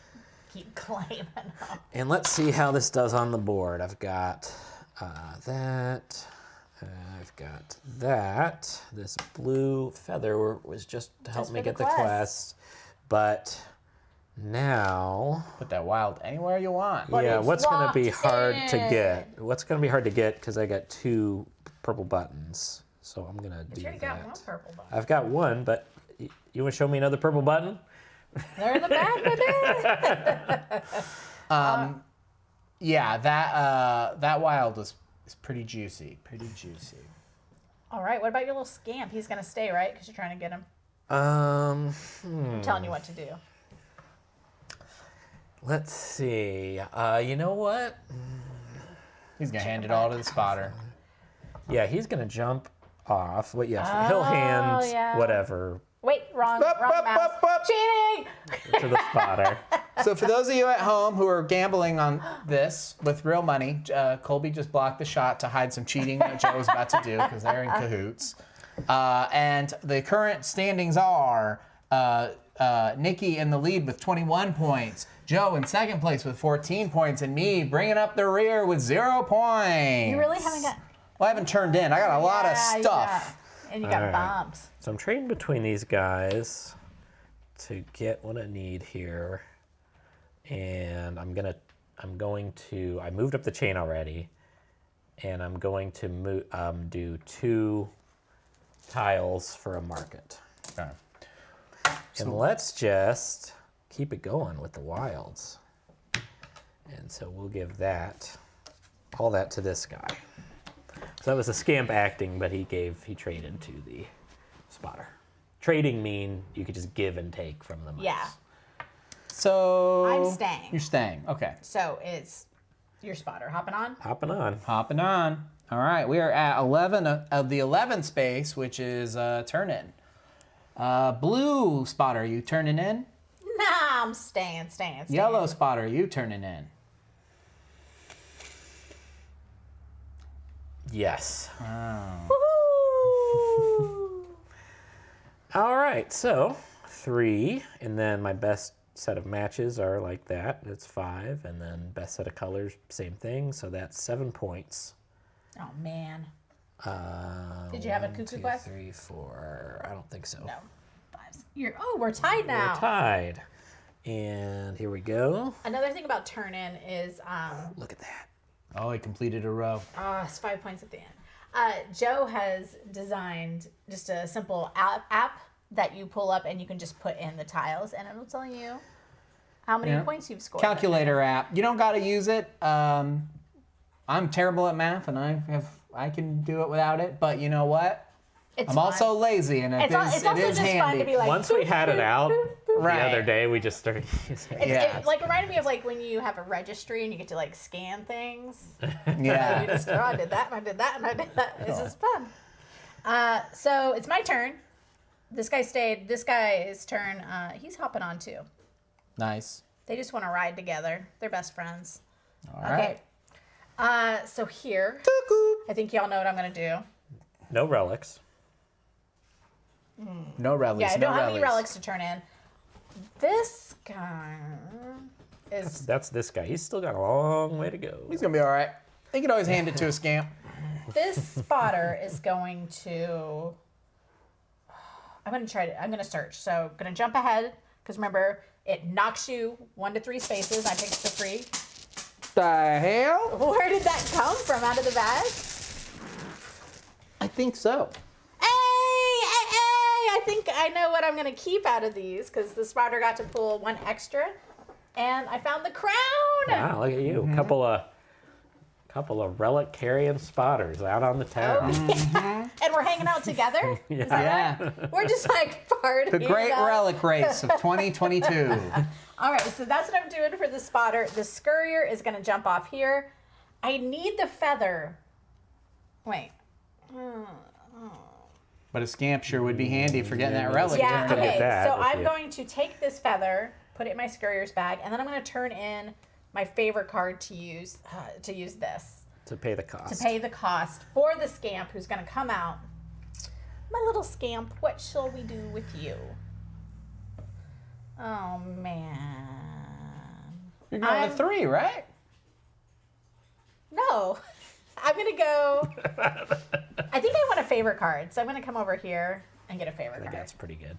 keep claiming them. And let's see how this does on the board. I've got that. I've got that. This blue feather was just to help Just me for the get the quest. quest. But now, Put that wild anywhere you want. But yeah, it's what's going to be locked hard to in. get? What's going to be hard to get because I got 2 purple buttons. So I'm going to do You already that. got one purple button. I've got one, but you want to show me another purple button? They're in the back of it. Yeah, that wild is pretty juicy. Pretty juicy. All right, what about your little scamp? He's going to stay, right? Because you're trying to get him. Um, I'm telling you what to do. let's see. You know what? He's gonna hand it all to the spotter. Yeah, he's gonna jump off. What? Yeah, he'll hand yeah. whatever Wait, wrong Up, mouse. up, up. Cheating! to the spotter. So for those of you at home who are gambling on this with real money, Colby just blocked the shot to hide some cheating that Joe was about to do because they're in cahoots. And the current standings are Niki in the lead with 21 points, Joe in second place with 14 points, and me bringing up the rear with 0 points. You really haven't got... Well, I haven't turned in. I got a lot of Yeah, you stuff. got- and you got All right. bumps. So I'm trading between these guys to get what I need here, and I moved up the chain already, and I'm going to do 2 tiles for a market. Okay. And let's just keep it going with the wilds. And so we'll give all that to this guy. So that was a scamp acting, but he traded to the spotter. Trading mean you could just give and take from the mice. Yeah. So I'm staying. You're staying. Okay. So it's your spotter hopping on. Hopping on. Hopping on. All right, we are at 11 of the 11 space, which is turn in. Blue spotter, you turning in? Nah, I'm staying. Yellow spotter, you turning in? Yes. Woohoo! All right, so 3, and then my best set of matches are like that. That's 5, and then best set of colors, same thing. So that's 7 points. Oh, man. Did you have a 1, cuckoo 2, quest? 3, 4. I don't think so. No. 5. We're tied now. We're tied. And here we go. Another thing about turn in is Look at that. Oh, he completed a row. it's 5 points at the end. Joe has designed just a simple app that you pull up and you can just put in the tiles and it'll tell you how many points you've scored. Calculator app. You don't got to use it. I'm terrible at math, and I can do it without it. But you know what? It's I'm fun. also lazy, and It's it also is just handy. fun to be like. Once we had it out Right. the other day, we just started using it. Yeah. It like reminded me of like when you have a registry and you get to like scan things. Yeah. You just I did that and I did that and I did that. It's just fun. So it's my turn. This guy stayed. This guy's turn. He's hopping on too. Nice. They just want to ride together. They're best friends. All right. Okay. So here, I think y'all know what I'm gonna do. No relics. No relics. Yeah, I no don't have any relics. relics to turn in. This guy is. That's this guy. He's still got a long way to go. He's gonna be all right. You can always hand it to a scamp. This spotter is going to. I'm gonna search. So I'm gonna jump ahead because remember it knocks you 1 to 3 spaces. I picked the 3. The hell? Where did that come from? Out of the bag? I think so. Hey! I think I know what I'm gonna keep out of these because the spotter got to pull 1 extra, and I found the crown. Wow, look at you. Couple of relic carrying spotters out on the town. And we're hanging out together? Is that right? We're just like partying. The Great Relic Race of 2022. All right, so that's what I'm doing for the spotter. The scurrier is going to jump off here. I need the feather. Wait. But a scamp sure would be handy for getting that relic. Yeah, Get okay. that So with I'm you. going to take this feather, put it in my scurrier's bag, and then I'm going to turn in my favorite card to use this. To pay the cost. To pay the cost for the scamp who's going to come out. My little scamp, what shall we do with you? Oh, man. You're going to 3, right? No. I'm going to go... I think I want a favorite card, so I'm going to come over here and get a favorite I think card. that's pretty good.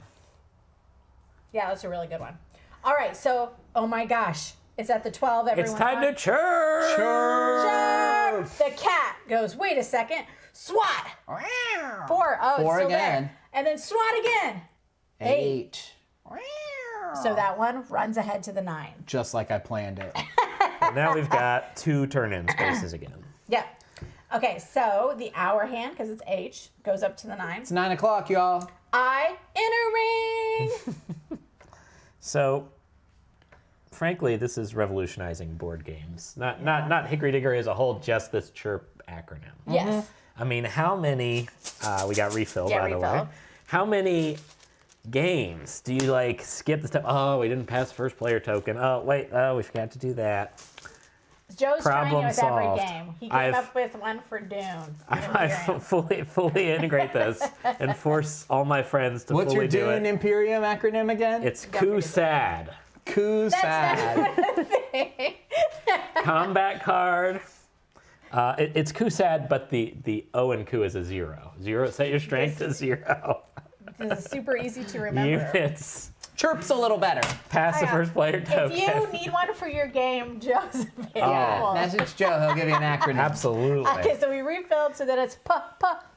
Yeah, that's a really good one. All right, so, oh my gosh. It's at the 12, everyone. It's time to chirp! Chirp! The cat goes, wait a second. SWAT! 4. Oh, it's 4 still again. there. And then SWAT again. 8. So that one runs ahead to the 9. Just like I planned it. And now we've got 2 turn-in spaces again. Yeah. Okay, so the hour hand, because it's H, goes up to the 9. It's 9 o'clock, y'all. I enter ring. So, frankly, this is revolutionizing board games. Not Hickory Dickory as a whole, just this CHIRP acronym. Yes. I mean, how many, we got refill, Yeah, by the way. refill. How many games do you, like, skip the step? Oh, we didn't pass first player token. Oh, wait, we forgot to do that. Joe's trying Problem it with every solved. game. He came I've- up with one for Dune. I fully integrate this and force all my friends to What's fully your do Dune it. Imperium acronym again? It's Don't forget sad. Kusad. Combat card. It's sad, but the O in coup is a 0. 0, set your strength to 0. This is super easy to remember. Units. Chirp's a little better. Pass the Yeah. first player If token. you need one for your game, Joe's available. Yeah, message Joe. He'll give you an acronym. Absolutely. Okay, so we refilled so that it's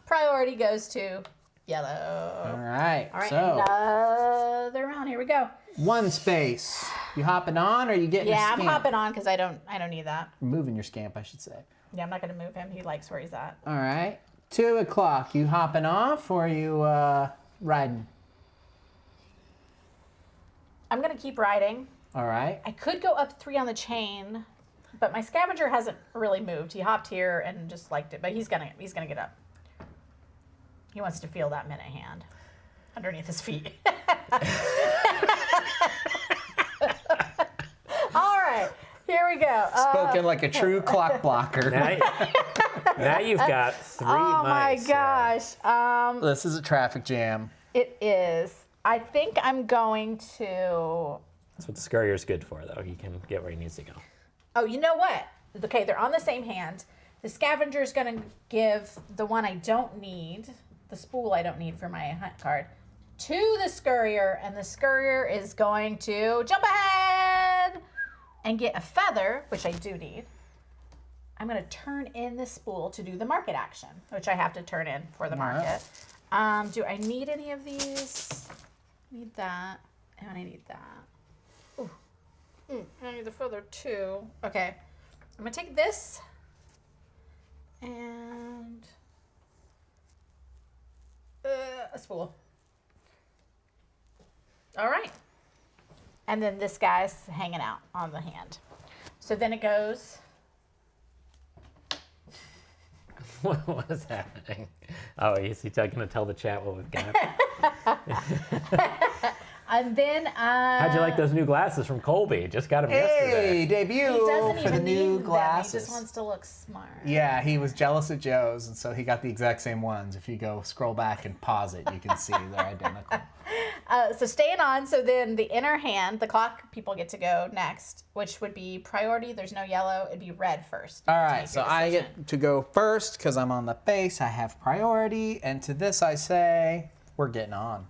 priority goes to yellow. All right. All right, So, another round. Here we go. 1 space. You hopping on or you getting a Yeah, scamp? I'm hopping on because I don't need that. Moving your scamp, I should say. Yeah, I'm not gonna move him. He likes where he's at. All right. 2 o'clock. You hopping off or you riding? I'm gonna keep riding. All right. I could go up 3 on the chain, but my scavenger hasn't really moved. He hopped here and just liked it, but he's gonna get up. He wants to feel that minute hand underneath his feet. All right, here we go. Spoken like a true clock blocker. Now you've got 3 Oh my mice. gosh. This is a traffic jam. It is. I think I'm going to. That's what the scurrier's good for, though. He can get where he needs to go. Oh, you know what? Okay, they're on the same hand. The scavenger's going to give the one I don't need, the spool I don't need for my hunt card, to the scurrier, and the scurrier is going to jump ahead and get a feather, which I do need. I'm going to turn in the spool to do the market action, which I have to turn in for the market. Do I need any of these? Need that, and I need that. Ooh. I need the feather too. Okay, I'm gonna take this and a spool. All right, and then this guy's hanging out on the hand. So then it goes. What is happening? Oh, is he going to tell the chat what we've got? And then How'd you like those new glasses from Colby? Just got them Hey, yesterday. debut he doesn't for the even new need glasses. them. He just wants to look smart. Yeah, he was jealous of Joe's, and so he got the exact same ones. If you go scroll back and pause it, you can see they're identical. So staying on, so then the inner hand, the clock people get to go next, which would be priority. There's no yellow. It'd be red first. All to right, make so your I decision. get to go first because I'm on the face. I have priority, and to this I say, we're getting on.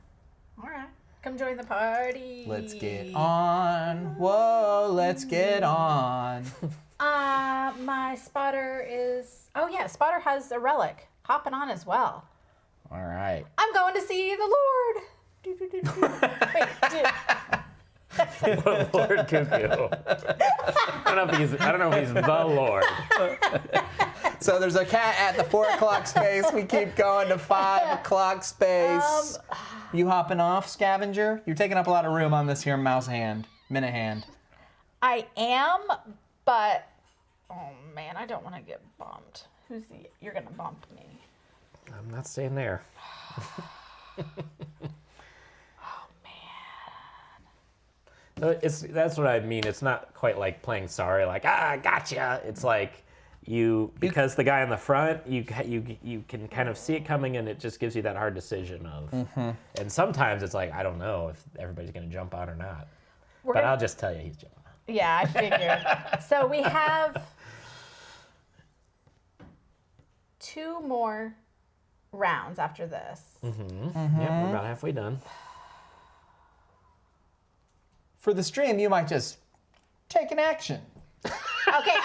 All right. Come join the party. Let's get on. Whoa, let's get on. My spotter is... Oh, yeah, spotter has a relic. Hopping on as well. All right. I'm going to see the Lord. Do, do, do, do. Wait, dude. Lord Cuckoo. I don't know if he's the Lord. So there's a cat at the 4 o'clock space. We keep going to 5 o'clock space. You hopping off, scavenger? You're taking up a lot of room on this here minute hand. I am, but oh man, I don't want to get bumped. You're gonna bump me. I'm not staying there. That's what I mean. It's not quite like playing sorry, like gotcha. It's like because the guy in the front, you can kind of see it coming, and it just gives you that hard decision of. And sometimes it's like I don't know if everybody's gonna jump on or not, but I'll just tell you he's jumping on. Yeah, I figured. So we have 2 more rounds after this. Yeah, we're about halfway done. For the stream, you might just take an action. Okay,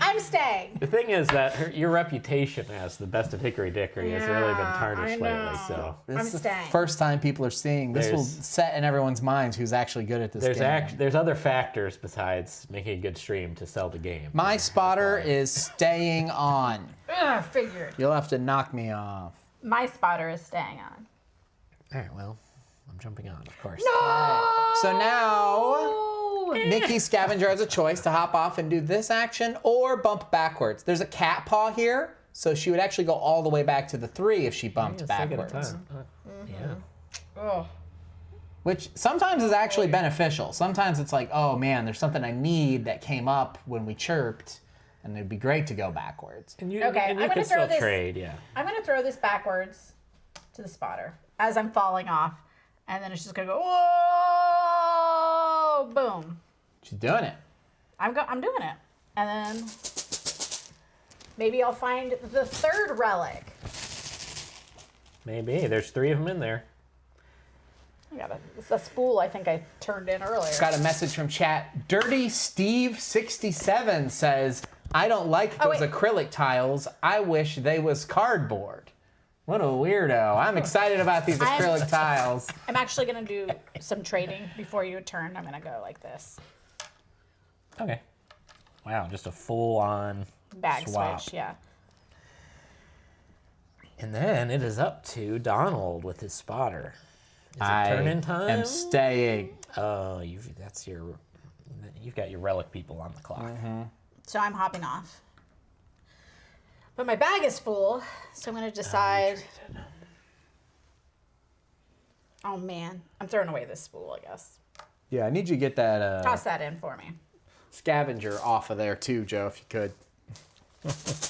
I'm staying. The thing is that your reputation as the best of Hickory Dickory has really been tarnished lately. So I'm staying. First time people are seeing this will set in everyone's minds who's actually good at this game. There's other factors besides making a good stream to sell the game. My spotter is staying on. Figured. You'll have to knock me off. My spotter is staying on. All right, well, I'm jumping on, of course. No! So now Niki Scavenger has a choice to hop off and do this action or bump backwards. There's a cat paw here, so she would actually go all the way back to the 3 if she bumped backwards. Yeah. Oh. Which sometimes is actually beneficial. Sometimes it's like, oh man, there's something I need that came up when we chirped, and it'd be great to go backwards. And you, Okay, and you I'm can gonna throw still this- trade, yeah. I'm going to throw this backwards to the spotter as I'm falling off, and then it's just going to go, whoa, boom. She's doing it. I'm doing it. And then maybe I'll find the 3rd relic. Maybe. There's 3 of them in there. It's a spool I think I turned in earlier. Got a message from chat. Dirty Steve 67 says, I don't like those acrylic tiles. I wish they was cardboard. What a weirdo. I'm excited about these acrylic tiles. I'm actually going to do some trading before you turn. I'm going to go like this. Okay. Wow, just a full-on Bag swap. switch, yeah. And then it is up to Donald with his spotter. Is it turn-in time? I am staying. Oh, you've got your relic people on the clock. So I'm hopping off. But my bag is full, so I'm going to decide. Oh, man. I'm throwing away this spool, I guess. Yeah, I need you to get that Toss that in for me. scavenger off of there too, Joe, if you could.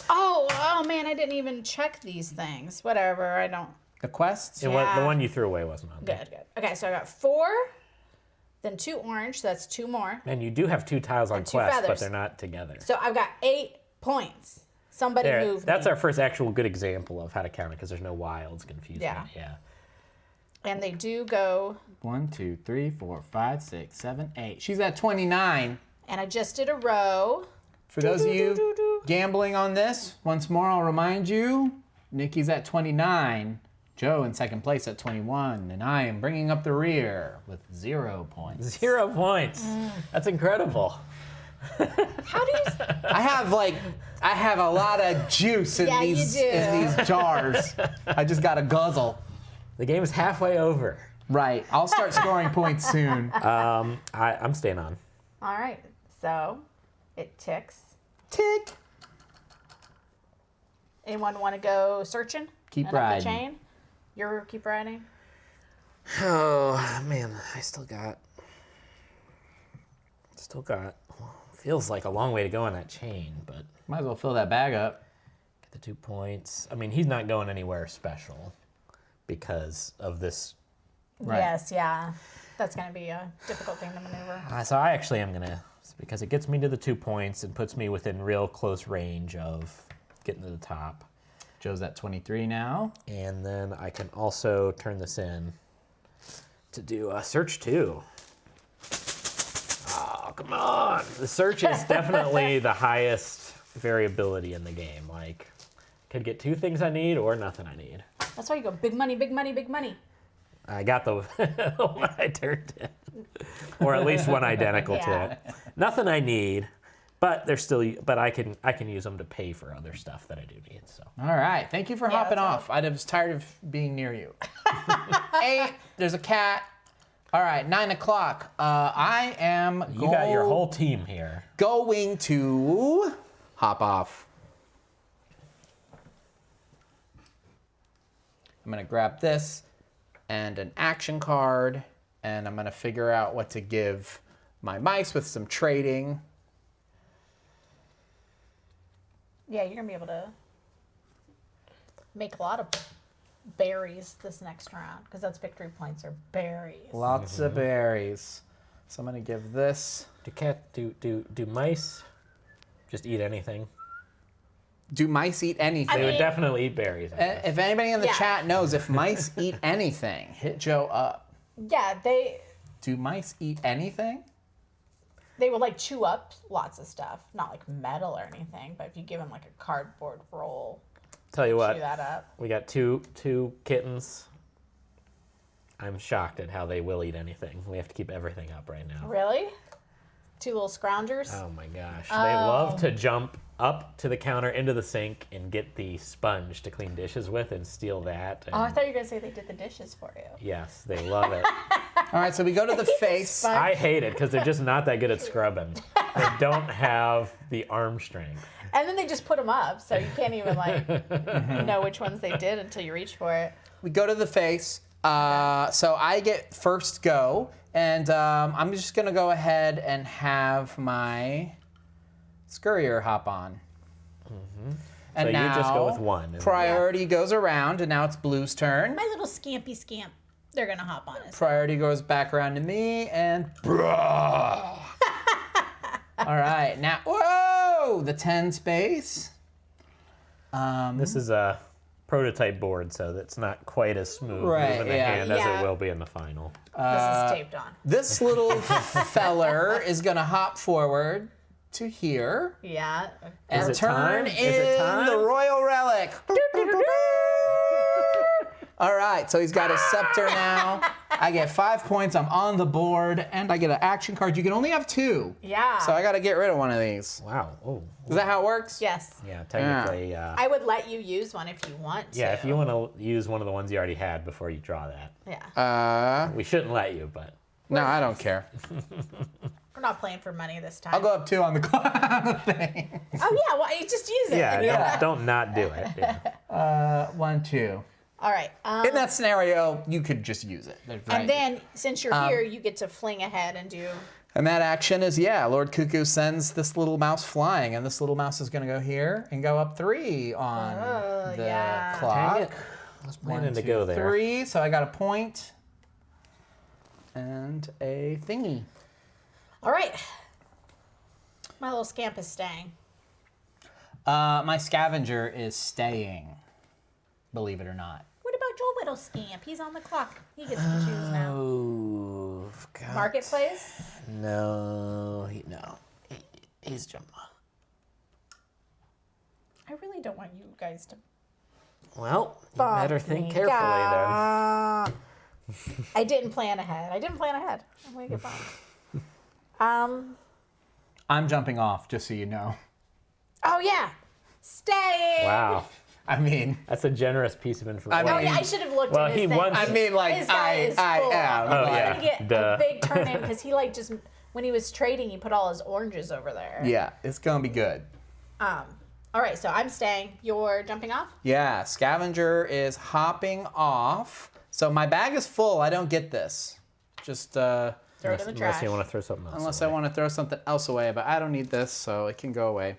Oh, man, I didn't even check these things. Whatever, I don't. The quests? The one you threw away wasn't on there. Good. Okay, so I got 4, then 2 orange, so that's 2 more. And you do have 2 tiles on 2 quest, but feathers. they're not together. So I've got 8 points. Somebody There, move that's me. our first actual good example of how to count it because there's no wilds confusing. Yeah. Yeah. And they do go, 1, 2, 3, 4, 5, 6, 7, 8. She's at 29. and I just did a row. For those of you gambling on this, once more I'll remind you, Niki's at 29, Joe in second place at 21, and I am bringing up the rear with 0 points. 0 points. That's incredible. How do you... I have a lot of juice in Yeah, you these do. in these jars. I just got to guzzle. The game is halfway over. Right. I'll start scoring points soon. I'm staying on. All right, so it ticks. Tick. Anyone want to go searching? Keep And up riding. the chain? You're keep riding? Oh, man, I still got, feels like a long way to go on that chain, but Might as well fill that bag up. get the 2 points. I mean, he's not going anywhere special because of this. Right. Yes, yeah. That's going to be a difficult thing to maneuver. So I actually am going to, because it gets me to the 2 points and puts me within real close range of getting to the top. Joe's at 23 now. And then I can also turn this in to do a search 2. Oh, come on. The search is definitely the highest variability in the game. Like, could get 2 things I need or nothing I need. That's why you go big money, big money, big money. I got the one I turned in. Or at least one identical to Yeah. it. Nothing I need. But they're still. But I can use them to pay for other stuff that I do need. So. All right. Thank you for hopping that's off. I was tired of being near you. 8. There's a cat. All right. 9 o'clock. I am. You got your whole team here. Going to hop off. I'm going to grab this and an action card, and I'm going to figure out what to give my mice with some trading. Yeah, you're gonna be able to make a lot of berries this next round because that's victory points are berries. Lots of berries. So I'm going to give this. Do mice just eat anything? Do mice eat anything? They would definitely eat berries. I guess. If anybody in the Yeah. chat knows if mice eat anything, hit Joe up. Yeah, Do mice eat anything? they will like chew up lots of stuff, not like metal or anything. But if you give them like a cardboard roll, Tell you what, chew that up. we got two kittens. I'm shocked at how they will eat anything. We have to keep everything up right now. Really? 2 little scroungers. Oh my gosh. They love to jump up to the counter into the sink and get the sponge to clean dishes with and steal that. And Oh, I thought you were gonna say they did the dishes for you. yes, they love it. All right, so we go to the face. Sponge. I hate it because they're just not that good at scrubbing. They don't have the arm strength. And then they just put them up, so you can't even like know which ones they did until you reach for it. We go to the face. So I get first go, and I'm just gonna go ahead and have my scurrier hop on. And So now you just go with one. priority goes around, and now it's Blue's turn. My little scampy scamp. They're gonna hop on us. Priority goes back around to me, and bruh. All right, now whoa, the 10 space. This is a prototype board, so that's not quite as smooth Right, moving the yeah. hand as Yeah. it will be in the final. This is taped on. This little feller is gonna hop forward to here Yeah. and it turn time? in Is it time? the royal relic. All right, so he's got his scepter now. I get 5 points. I'm on the board, and I get an action card. You can only have 2. Yeah. So I got to get rid of one of these. Wow. Oh. Is that how it works? Yes. Yeah, technically. I would let you use one if you want to. Yeah, if you want to use one of the ones you already had before you draw that. Yeah. We shouldn't let you, but No, I don't care. We're not playing for money this time. I'll go up 2 on the thing. Oh yeah, well, you just use it. yeah, don't not do it. Yeah. 1, 2. All right. In that scenario, you could just use it. Right? And then, since you're here, you get to fling ahead and do. And that action is, yeah, Lord Cuckoo sends this little mouse flying, and this little mouse is going to go here and go up 3 on the yeah. clock. Dang it. I was planning to go there. 3, so I got a point and a thingy. All right. My little scamp is staying. My scavenger is staying, believe it or not. What about your little scamp? He's on the clock. He gets to choose now. Oh, God. Marketplace? No, he's jumping. I really don't want you guys to. Well, you better think carefully then. I didn't plan ahead. I'm gonna get bombed. I'm jumping off, just so you know. Oh yeah, stay. Wow, I mean, that's a generous piece of information. I Oh mean- yeah, I should have looked Well, at his he thing. wants- I mean, like, This guy is full. am. He's Oh, yeah. gonna get Duh. a big turn in because he like just when he was trading, he put all his oranges over there. Yeah, it's going to be good. All right, so I'm staying. You're jumping off. Yeah, scavenger is hopping off. So my bag is full. I don't get this. Just Throw it in the Unless trash. you want to throw something else. unless away. I want to throw something else away, but I don't need this, so it can go away.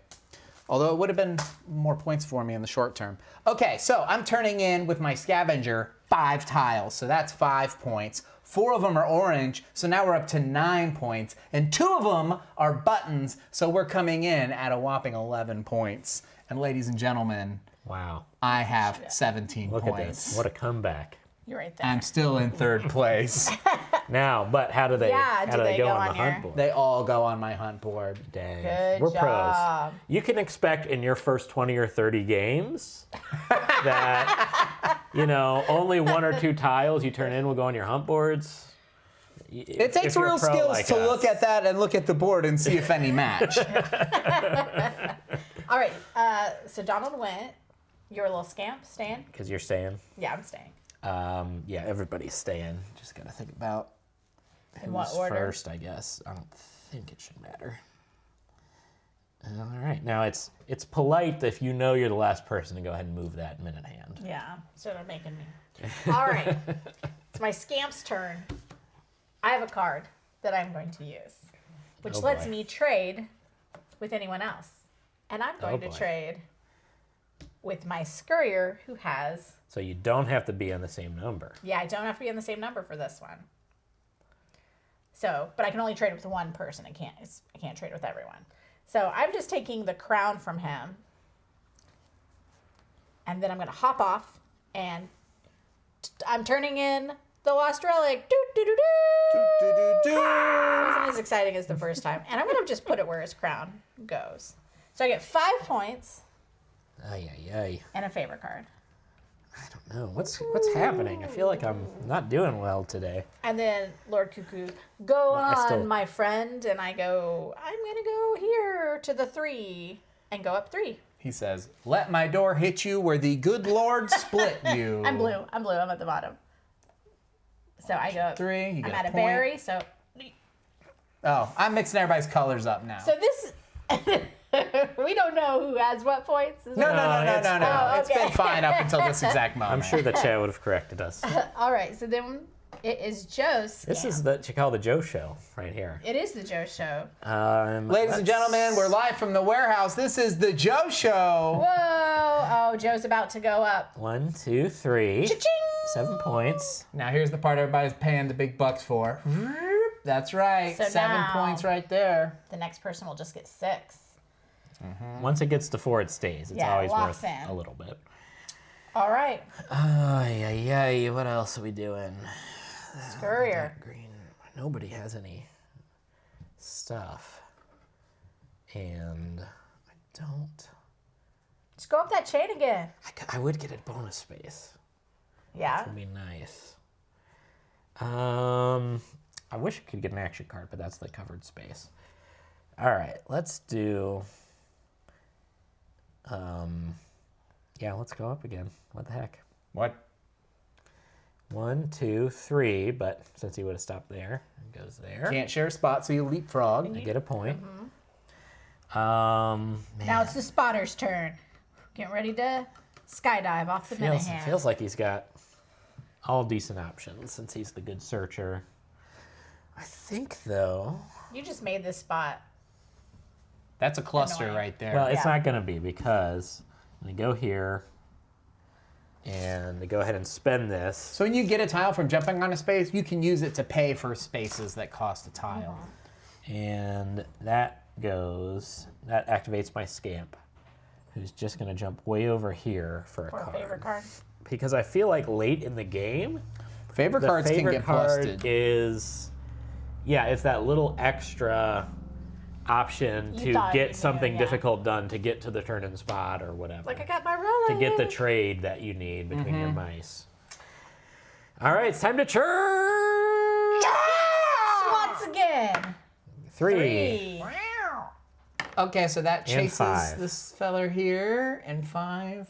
Although it would have been more points for me in the short term. Okay, so I'm turning in with my scavenger 5 tiles, so that's 5 points. 4 of them are orange, so now we're up to 9 points, and 2 of them are buttons, so we're coming in at a whopping 11 points. And ladies and gentlemen, Wow. I have 17 Look at points. this. What a comeback. You're right there. I'm still in 3rd place. Now, but how do they? Yeah, how do do they they go go on the on hunt your- board? They all go on my hunt board. Dang. Good We're job. pros. You can expect in your first 20 or 30 games that, only 1 or 2 tiles you turn in will go on your hunt boards. It takes real skills to look at that and look at the board and see if any match. All right. So Donald went. You're a little scamp. Staying? Because you're staying. Yeah, I'm staying. Yeah, everybody's staying. Just gotta think about In what who's order? first, I guess. I don't think it should matter. All right. Now it's polite if you know you're the last person to go ahead and move that minute hand. Yeah, instead of making me. All right. It's my scamp's turn. I have a card that I'm going to use, which Oh, lets boy. me trade with anyone else. And I'm going to boy. trade with my scurrier who has. So you don't have to be on the same number. Yeah, I don't have to be on the same number for this one. So, but I can only trade with one person. I can't trade with everyone. So I'm just taking the crown from him. And then I'm going to hop off and I'm turning in the lost relic. Doo, doo, doo, doo. Wasn't as exciting as the first time. And I'm going to just put it where his crown goes. So I get 5 points Ay, ay, ay. and a favor card. I don't know. What's happening? I feel like I'm not doing well today. And then Lord Cuckoo, go I on, still- my friend. And I go, I'm going to go here to the 3 and go up 3. He says, let my door hit you where the good Lord split you. I'm blue. I'm at the bottom. So I go up 3, you I'm get at a point. berry. So Oh, I'm mixing everybody's colors up now. this, we don't know who has what points. Is No. it? Oh, It's okay. been fine up until this exact moment. I'm sure the chat would have corrected us. All right. So then it is Joe's. This is scam. what you call the Joe Show right here. It is the Joe Show. Ladies and gentlemen, we're live from the warehouse. This is the Joe Show. Whoa! Oh, Joe's about to go up. 1, 2, 3. Cha-ching! 7 points. Now here's the part everybody's paying the big bucks for. That's right. So 7 now- points right there. The next person will just get 6. Once it gets to 4, it stays. It's Yeah, always locks worth in. a little bit. All right. Ay, ay, ay. What else are we doing? Scurrier. Green. Nobody has any stuff. And I don't. Just go up that chain again. I would get a bonus space. Yeah. Would be nice. I wish I could get an action card, but that's the covered space. All right, let's do. Yeah, let's go up again. What the heck? What? 1, 2, 3. But since he would have stopped there, it goes there. Can't share a spot, so you leapfrog. I get a point. Now Man, it's the spotter's turn. Get ready to skydive off the minute hand. feels like he's got all decent options since he's the good searcher. I think though. You just made this spot. That's a cluster Annoying. right there. Well, it's Yeah. not going to be because I'm going to go here and go ahead and spend this. So when you get a tile from jumping on a space, you can use it to pay for spaces that cost a tile. And that activates my scamp, who's just going to jump way over here for a For a card. favorite card. Because I feel like late in the game, Favorite the cards can favorite get card busted. is, it's that little extra option You to thought get you something knew, yeah. difficult done to get to the turn-in spot or whatever. Like I got my relic. to get the trade that you need between your mice. All right, it's time to churn. Once again. 3. Okay, so that And chases 5. this feller here, and 5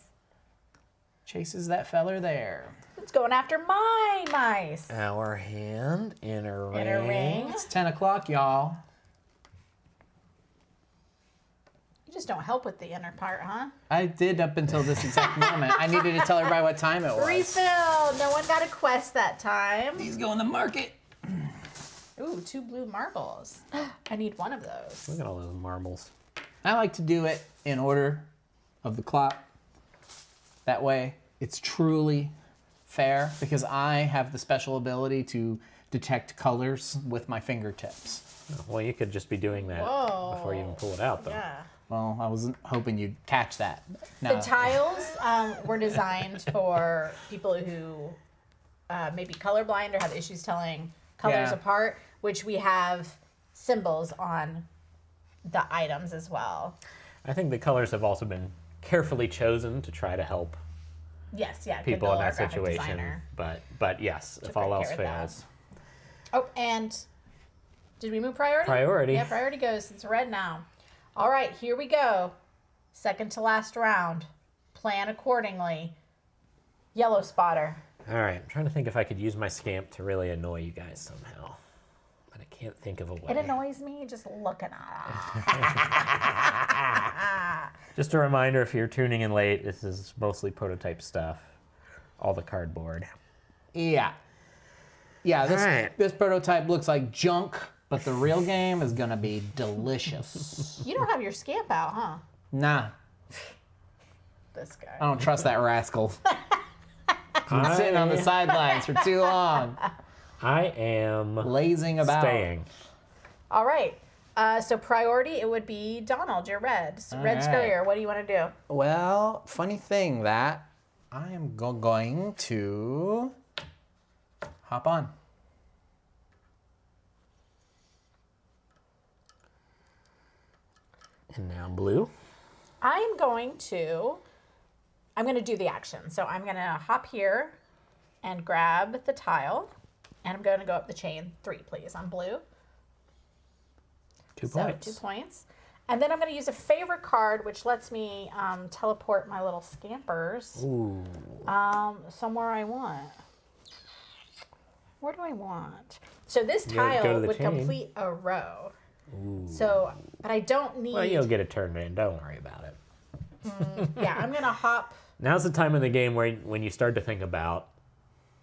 chases that feller there. It's going after my mice. Our hand, inner ring. Inner ring. It's 10 o'clock, y'all. You just don't help with the inner part, huh? I did up until this exact moment. I needed to tell everybody what time it was. Refill. No one got a quest that time. He's going to market. Ooh, 2 blue marbles. I need one of those. Look at all those marbles. I like to do it in order of the clock. That way, it's truly fair because I have the special ability to detect colors with my fingertips. Well, you could just be doing that Whoa. before you even pull it out, though. Yeah. Well, I wasn't hoping you'd catch that. No. The tiles were designed for people who may be colorblind or have issues telling colors Yeah. apart, which we have symbols on the items as well. I think the colors have also been carefully chosen to try to help Yes, yeah. people Goodwill, in our that graphic situation. designer. But yes, if Took all good else care of that. fails. Oh, and did we move priority? Priority. Yeah, priority goes. It's red now. All right, here we go. Second to last round. Plan accordingly. Yellow spotter. All right, I'm trying to think if I could use my scamp to really annoy you guys somehow. But I can't think of a way. It annoys me just looking at it. Just a reminder, if you're tuning in late, this is mostly prototype stuff. All the cardboard. Yeah. Yeah, Alright. this prototype looks like junk, but the real game is gonna be delicious. You don't have your scamp out, huh? Nah, This guy. I don't trust that rascal. Been sitting on the sidelines for too long, I am lazing about. staying. All right. So priority, it would be Donald, you're red. All Red right. Scurrier, what do you want to do? Well, funny thing that I am going to hop on. And now blue. I'm going to do the action. So I'm going to hop here and grab the tile. And I'm going to go up the chain 3, please, on blue. 2 So points. 2 points. And then I'm going to use a favorite card, which lets me teleport my little scampers Ooh. somewhere I want. Where do I want? So this You gotta go tile to the would chain. complete a row. So, but I don't need. Well, you'll get it turned in. Don't worry about it. Yeah, I'm going to hop. Now's the time in the game where when you start to think about,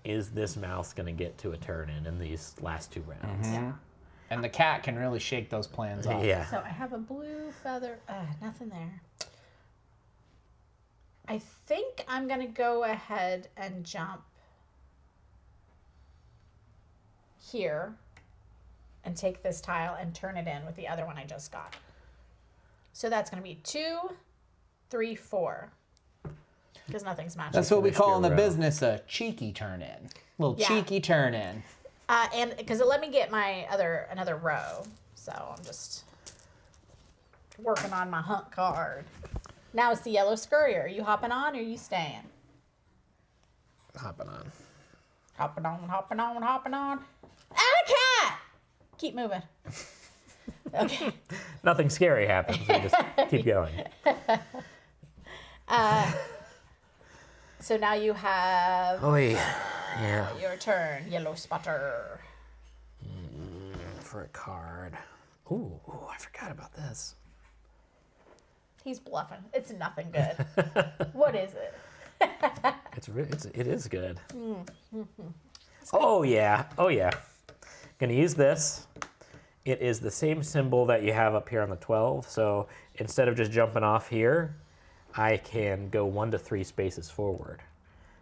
is this mouse going to get to a turn in these last 2 rounds? Yeah. And the cat can really shake those plans off. Yeah. So I have a blue feather. Nothing there. I think I'm going to go ahead and jump here and take this tile and turn it in with the other one I just got. So that's going to be 2, 3, 4. Because nothing's matching. That's what we Finished call your in the row. business a cheeky turn in. Little Yeah. cheeky turn in. And because it let me get my another row. So I'm just working on my hunt card. Now it's the yellow scurrier. Are you hopping on or are you staying? Hopping on. Hopping on, hopping on, hopping on. Ah, cat! Keep moving. Okay. Nothing scary happens. You just keep going. So now you have Oh, yeah. your turn, yellow spotter. For a card. Ooh, I forgot about this. He's bluffing. It's nothing good. What is it? It is good. Oh yeah. Gonna use this. It is the same symbol that you have up here on the 12. So instead of just jumping off here, I can go 1 to 3 spaces forward.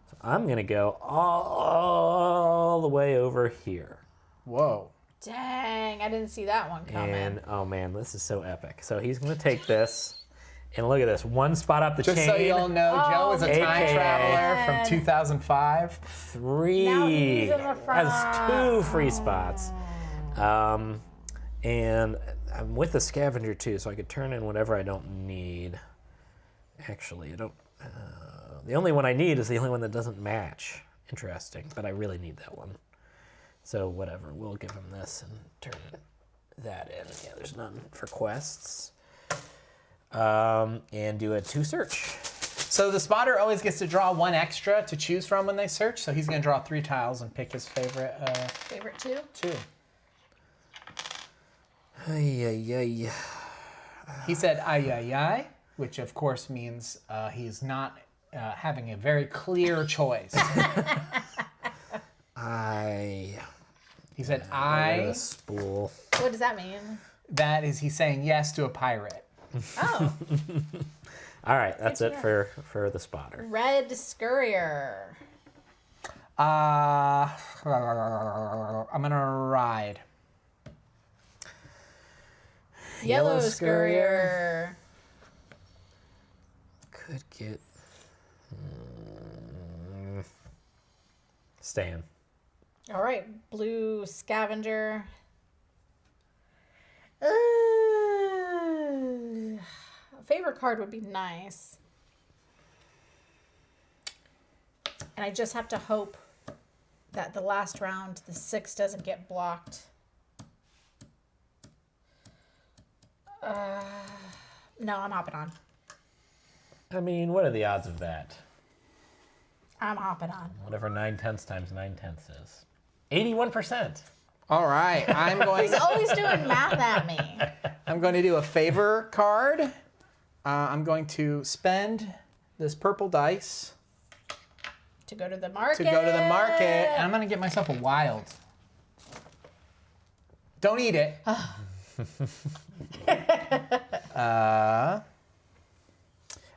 So I'm gonna go all the way over here. Whoa. Dang, I didn't see that one coming. And oh man, this is so epic. So he's gonna take this, and look at this. 1 spot up the Just chain. so you all know, Joe is a time AKA. traveler from 2005. 3. Now he's in the front. Has 2 free spots. And I'm with the scavenger too, so I could turn in whatever I don't need. Actually, I don't. The only one I need is the only one that doesn't match. Interesting, but I really need that one. So whatever, we'll give him this and turn that in. Yeah, there's none for quests. And do a 2 search. So the spotter always gets to draw 1 extra to choose from when they search. So he's going to draw 3 tiles and pick his favorite Favorite 2? 2. Ay. He said ay ay ay, which of course means he's not having a very clear choice. He said I. Spool. What does that mean? That is, he's saying yes to a pirate. Oh, All right, that's Good it to for the spotter. red scurrier. I'm gonna ride. Yellow Yellow scurrier. Could get Stan. All right, blue scavenger. Favorite card would be nice. And I just have to hope that the last round, the 6 doesn't get blocked. No, I'm hopping on. I mean, what are the odds of that? I'm hopping on. Whatever 9/10 times 9/10 is. 81%. All right, I'm going. He's always doing math at me. I'm going to do a favor card. I'm going to spend this purple dice To go to the market. and I'm going to get myself a wild. Don't eat it.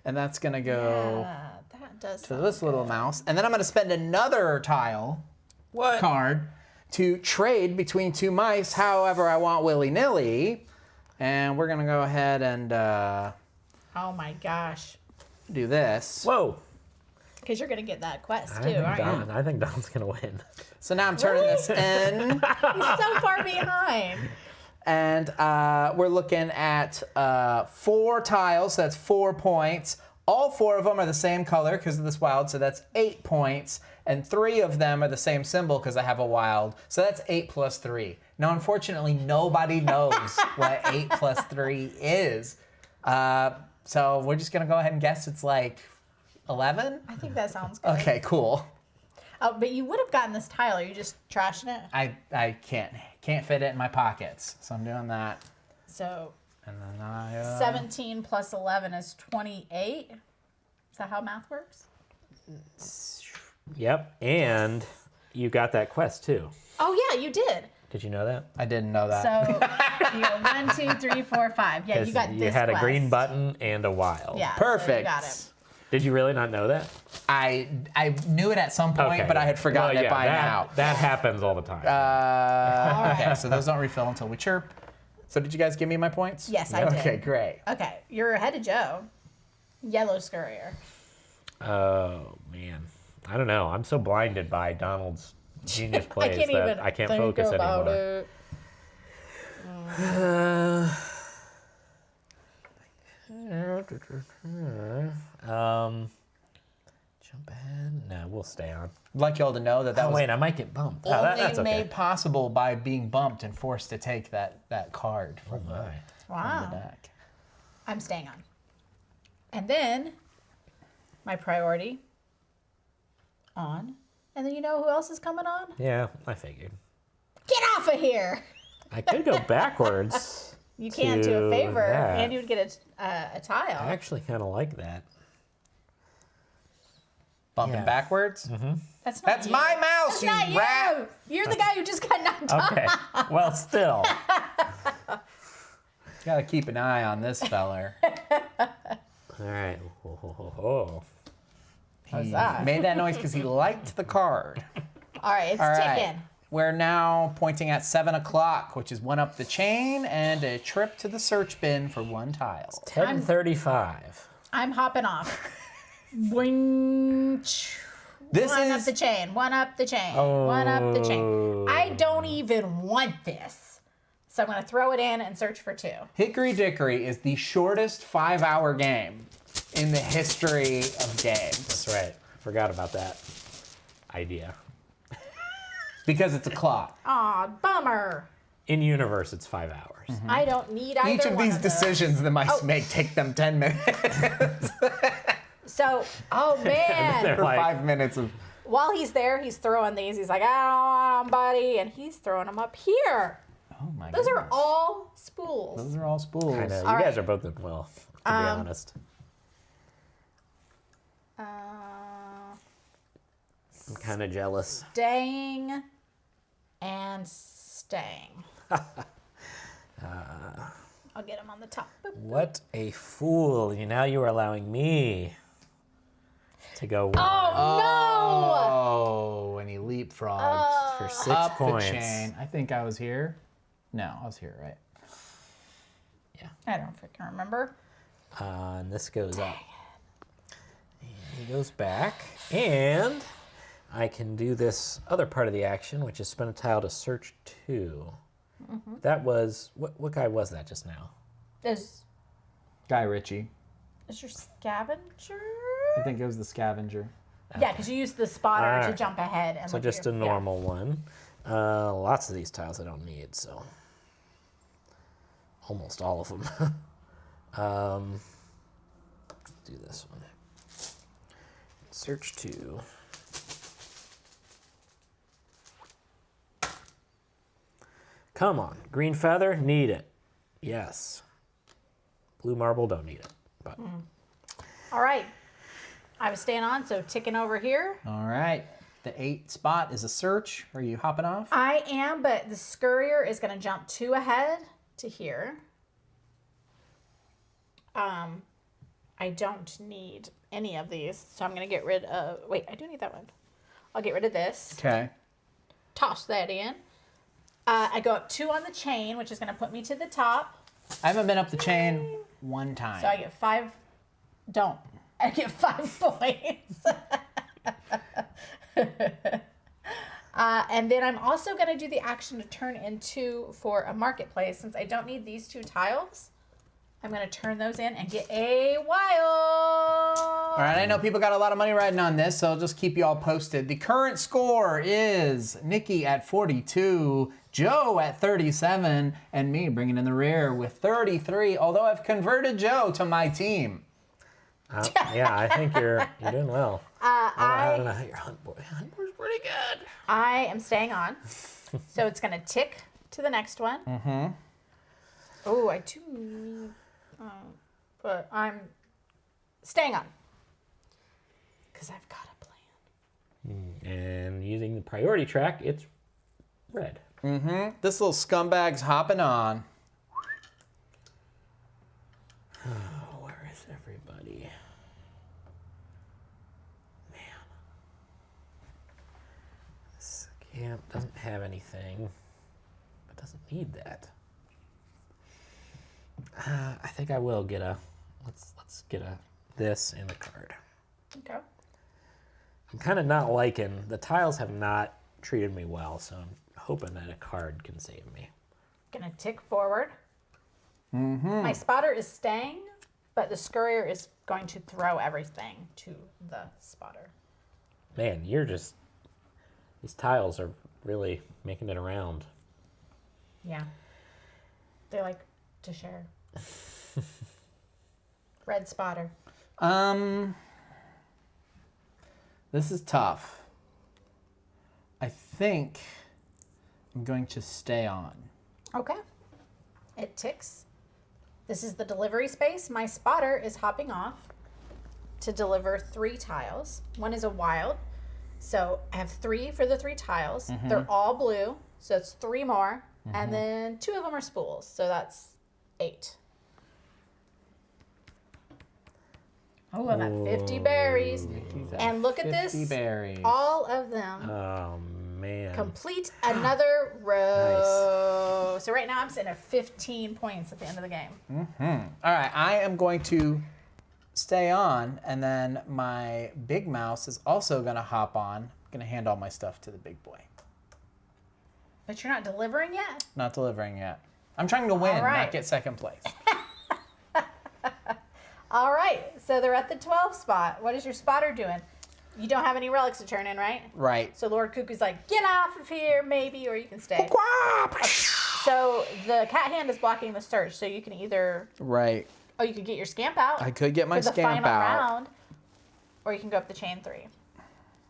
And that's going to go Yeah, that does to sound this little mouse. And then I'm going to spend another tile card to trade between 2 mice however I want willy-nilly. And we're going to go ahead and Oh my gosh. do this. Whoa. Because you're going to get that quest I too, think, aren't you? I think Don's going to win. So now I'm turning this in. He's so far behind. And we're looking at 4 tiles, so that's 4 points. All 4 of them are the same color because of this wild, so that's 8 points. And 3 of them are the same symbol because I have a wild, so that's 8 plus 3. Now, unfortunately, nobody knows what 8 plus 3 is. So we're just going to go ahead and guess it's like 11? I think that sounds good. Okay, cool. Oh, but you would have gotten this tile. Are you just trashing it? I can't fit it in my pockets, so I'm doing that. So And then I 17 plus 11 is 28. Is that how math works? Yep. And you got that quest too. Oh, yeah, you did. Did you know that? I didn't know that. So you got 1, 2, 3, 4, 5. Yeah, you got this You had quest. a green button and a wild. Yeah, so Perfect. you got it. Did you really not know that? I knew it at some point, but I had forgotten Well, it by that, now. That happens all the time. Okay, so those don't refill until we chirp. So did you guys give me my points? Yes, I did. Okay, great. Okay, you're ahead of Joe. Yellow scurrier. Oh, man. I don't know. I'm so blinded by Donald's genius plays I can't that even I can't think focus about anymore. Jump ahead? No, we'll stay on. I'd like y'all to know that Oh, was wait, I might get bumped. Oh, only that's okay. made possible by being bumped and forced to take that card from, My. from the Wow. deck. I'm staying on. And then my priority on. And then you know who else is coming on? Yeah, I figured. Get off of here. I could go backwards. You can't do a favor, that. and you would get a tile. I actually kind of like that. Bumping Yeah. backwards? That's not That's you. my mouse, That's you not rat! you. You're the guy who just got knocked off. Okay. Well, still. Gotta keep an eye on this feller. All right. Oh. How's He that? made that noise because he liked the card. All right, it's All right. ticking. We're now pointing at 7 o'clock, which is 1 up the chain and a trip to the search bin for 1 tile. 10:35. I'm hopping off. Boing. This One up is the chain. One up the chain. One up the chain. I don't even want this. So I'm going to throw it in and search for 2. Hickory Dickory is the shortest 5-hour game in the history of games. That's right. Forgot about that idea. Because it's a clock. Aw, bummer. In universe, it's 5 hours. I don't need either Each of one these of those. decisions the mice make take them 10 minutes. So, oh man. They're For like, 5 minutes of... While he's there, he's throwing these. He's like, I don't want them, buddy. And he's throwing them up here. Oh my Those are goodness. all spools. Those are all spools. I know. You All guys right. are both doing well, to be honest. I'm kind of jealous. Staying and staying. I'll get him on the top. Boop. What a fool. Now you are allowing me to go one Oh, and he leapfrogged for 6 up points. the chain. I think I was here. No, I was here, right? I don't freaking remember. And this goes up. And he goes back. And I can do this other part of the action, which is spend a tile to search 2. That was... What guy was that just now? Is Guy Ritchie. your scavenger? I think it was the scavenger. Yeah, because you use the spotter to Alright. jump ahead. And So look at just a your- normal one. Lots of these tiles I don't need, so almost all of them. Do this one. Search 2. Come on, green feather, need it. Yes. Blue marble, don't need it. But All right. I was staying on, so ticking over here. All right. The 8 spot is a search. Are you hopping off? I am, but the scurrier is going to jump 2 ahead to here. I don't need any of these, so I'm going to get rid of... Wait, I do need that one. I'll get rid of this. Okay. Toss that in. I go up 2 on the chain, which is going to put me to the top. I haven't been up the chain one time. So I get 5... Don't. I get 5 points. And then I'm also going to do the action to turn into for a marketplace. Since I don't need these 2 tiles, I'm going to turn those in and get a wild. All right, I know people got a lot of money riding on this, so I'll just keep you all posted. The current score is Niki at 42, Joe at 37, and me bringing in the rear with 33, although I've converted Joe to my team. yeah, I think you're doing well. I don't know how your hunt board's pretty good. I am staying on. So it's going to tick to the next one. Mm-hmm. Oh, I do need... but I'm staying on. Because I've got a plan. And using the priority track, it's red. Mm-hmm. This little scumbag's hopping on. Where is everybody? Man. This camp doesn't have anything, but doesn't need that. I think I will get a, let's get a this and a card. Okay. I'm kind of not liking, the tiles have not treated me well, so I'm hoping that a card can save me. Gonna tick forward. My spotter is staying, but the scurrier is going to throw everything to the spotter. Man, these tiles are really making it around. Yeah. They like to share. Red spotter. This is tough. I think I'm going to stay on. Okay. It ticks. This is the delivery space. My spotter is hopping off to deliver 3 tiles. One is a wild. So I have 3 for the 3 tiles. They're all blue. So it's 3 more. And then 2 of them are spools. So that's 8. Oh, I'm at 50 berries. Niki's at And look at 50 this. berries. All of them Oh, man. complete another row. So right now I'm sitting at 15 points at the end of the game. All right, I am going to stay on, and then my big mouse is also going to hop on. I'm going to hand all my stuff to the big boy. But you're not delivering yet? Not delivering yet. I'm trying to win, All right. not get second place. All right, so they're at the 12 spot. What is your spotter doing? You don't have any relics to turn in, right? Right. So Lord Cuckoo's like, get off of here, maybe, or you can stay. So the cat hand is blocking the search, so you can either, Right. oh, you could get your scamp out. I could get my for the scamp final out. round, or you can go up the chain 3,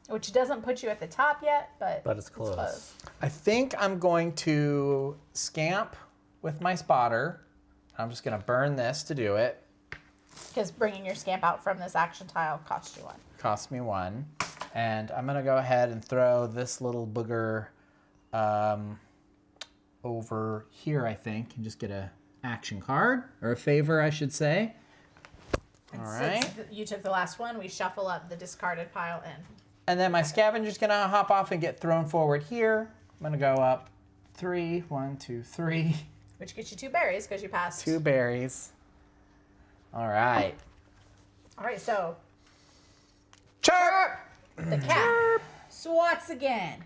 which doesn't put you at the top yet, but it's close. I think I'm going to scamp with my spotter. I'm just going to burn this to do it. Because bringing your scamp out from this action tile costs you 1. Cost me 1. And I'm going to go ahead and throw this little booger over here, I think, and just get a action card, or a favor, I should say. And All since right. you took the last one, we shuffle up the discarded pile in. And then my scavenger's going to hop off and get thrown forward here. I'm going to go up 3, 1, 2, 3. Which gets you 2 berries because you passed. 2 berries. All right. All right, so Chirp! the cat swats again.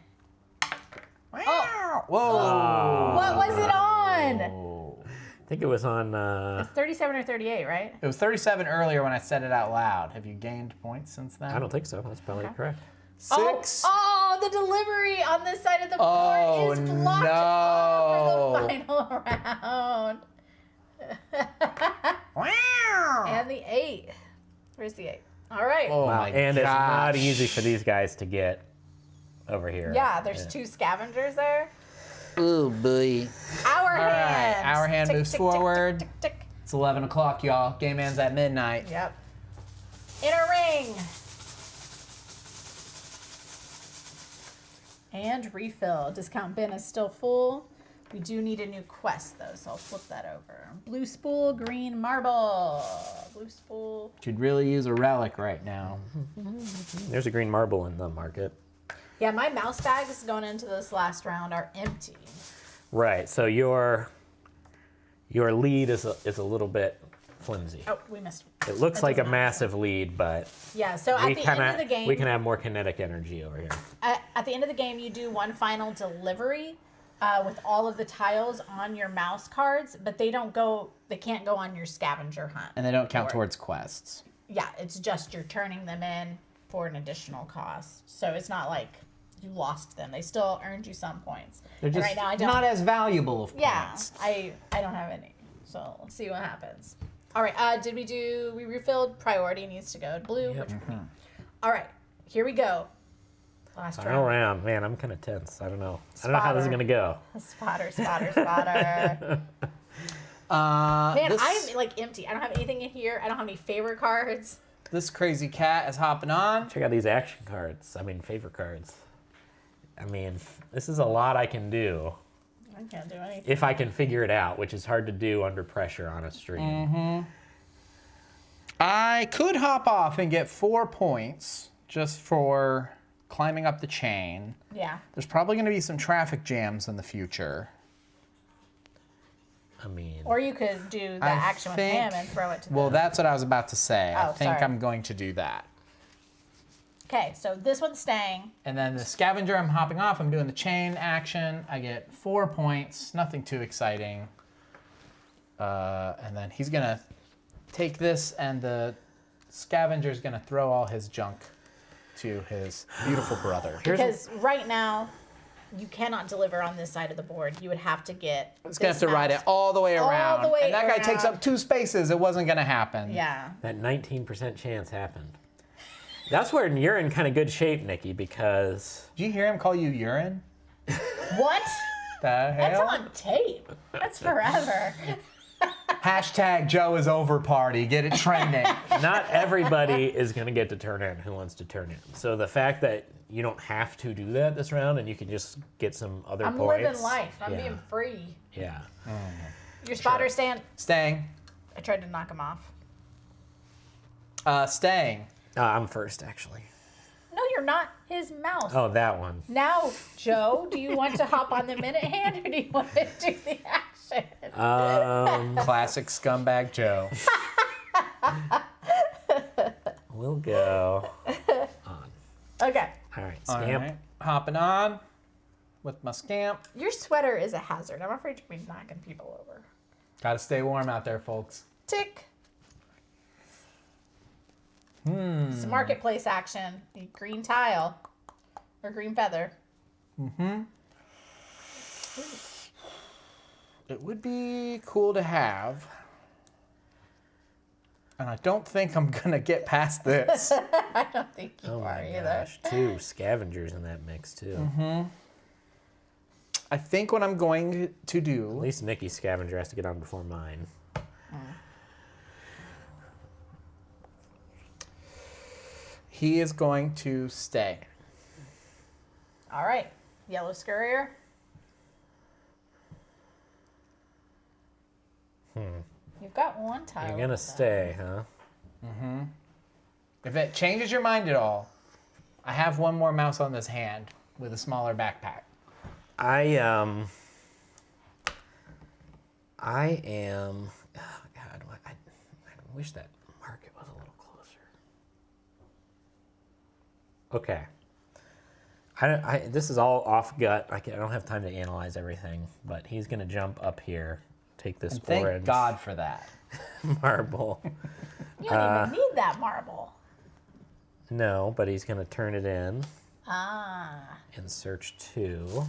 Oh. Whoa. What was it on? think it was on. It's 37 or 38, right? It was 37 earlier when I said it out loud. Have you gained points since then? I don't think so. That's probably correct. 6. Oh, the delivery on this side of the board is blocked off for the final round. Wow. And the 8. Where's the 8? All right. Oh Wow. my And it's not gosh. easy for these guys to get over here. Yeah, there's 2 scavengers there. Oh boy. Our All right, hand. our hand Tick, moves tick, tick, forward. tick, tick, tick. It's 11 o'clock, y'all. Game ends at midnight. Yep. Inner ring. And refill. Discount bin is still full. We do need a new quest though, so I'll flip that over. Blue spool, green marble. Blue spool. Could really use a relic right now. There's a green marble in the market. Yeah, my mouse bags going into this last round are empty. Right. So your lead is a little bit flimsy. Oh, we missed. It looks That like a doesn't matter. massive lead, but Yeah, so at the end of the game, we can have more kinetic energy over here. at the end of the game, you do one final delivery with all of the tiles on your mouse cards, but they can't go on your scavenger hunt. And they don't count board. towards quests. Yeah, it's just you're turning them in for an additional cost. So it's not like you lost them. They still earned you some points. They're And just right now I don't. not as valuable of Yeah, points. I don't have any. So let's see what happens. All right, we refilled? Priority needs to go to blue. Yep. Which all right, here we go. Last Final round. round. Man, I'm kind of tense. I don't know. I don't know how this is Spotter. going to go. Spotter, spotter, spotter. Man, this, I'm like empty. I don't have anything in here. I don't have any favorite cards. this crazy cat is hopping on. Check out these action cards. I mean, favor cards. I mean, this is a lot I can do I can't do anything. if I can figure it out, which is hard to do under pressure on a stream. I could hop off and get 4 points just for climbing up the chain. Yeah. There's probably going to be some traffic jams in the future. I mean, Or you could do the I action with think- him and throw it to Well, them. that's what I was about to say. I Oh, think sorry. I'm going to do that. Okay, so this one's staying. And then the scavenger, I'm hopping off. I'm doing the chain action. I get 4 points. Nothing too exciting. And then he's going to take this, and the scavenger's going to throw all his junk to his beautiful brother. Because right now, you cannot deliver on this side of the board. You would have to get. He's going to have to ride it all the way All around. the way and that guy takes around. up 2 spaces. It wasn't going to happen. Yeah. that 19% chance happened. That's where you're in kind of good shape, Nikki, because Did you hear him call you urine? What? The That's hell? on tape. That's forever. Hashtag Joe is over party. Get it trending. not everybody is going to get to turn in who wants to turn in. So the fact that you don't have to do that this round and you can just get some other I'm points. living life. I'm yeah. being free. Yeah. Your spotter stand. Staying. I tried to knock him off. Staying. I'm first, actually. No, you're not. His mouse. Oh, that one. Now, Joe, do you want to hop on the minute hand or do you want to do the action? Classic scumbag Joe. We'll go on. Okay. All right, All scamp. right. Hopping on with my scamp. Your sweater is a hazard. I'm afraid you'll be knocking people over. Gotta stay warm out there, folks. Tick. It's a marketplace action. The green tile or green feather. It would be cool to have. And I don't think I'm gonna get past this. I don't think you Oh are my either. gosh, 2 scavengers in that mix too. I think what I'm going to At do. least Nikki's scavenger has to get on before mine. He is going to stay. All right. Yellow scurrier. You've got one tile. You're gonna left. stay, huh? If it changes your mind at all, I have one more mouse on this hand with a smaller backpack. I am. Oh God, I wish that market was a little closer. Okay. This is all off gut. I don't have time to analyze everything, but he's gonna jump up here take this Thank orange God for that. marble. You don't even need that marble. No, but he's going to turn it in Ah. and search 2.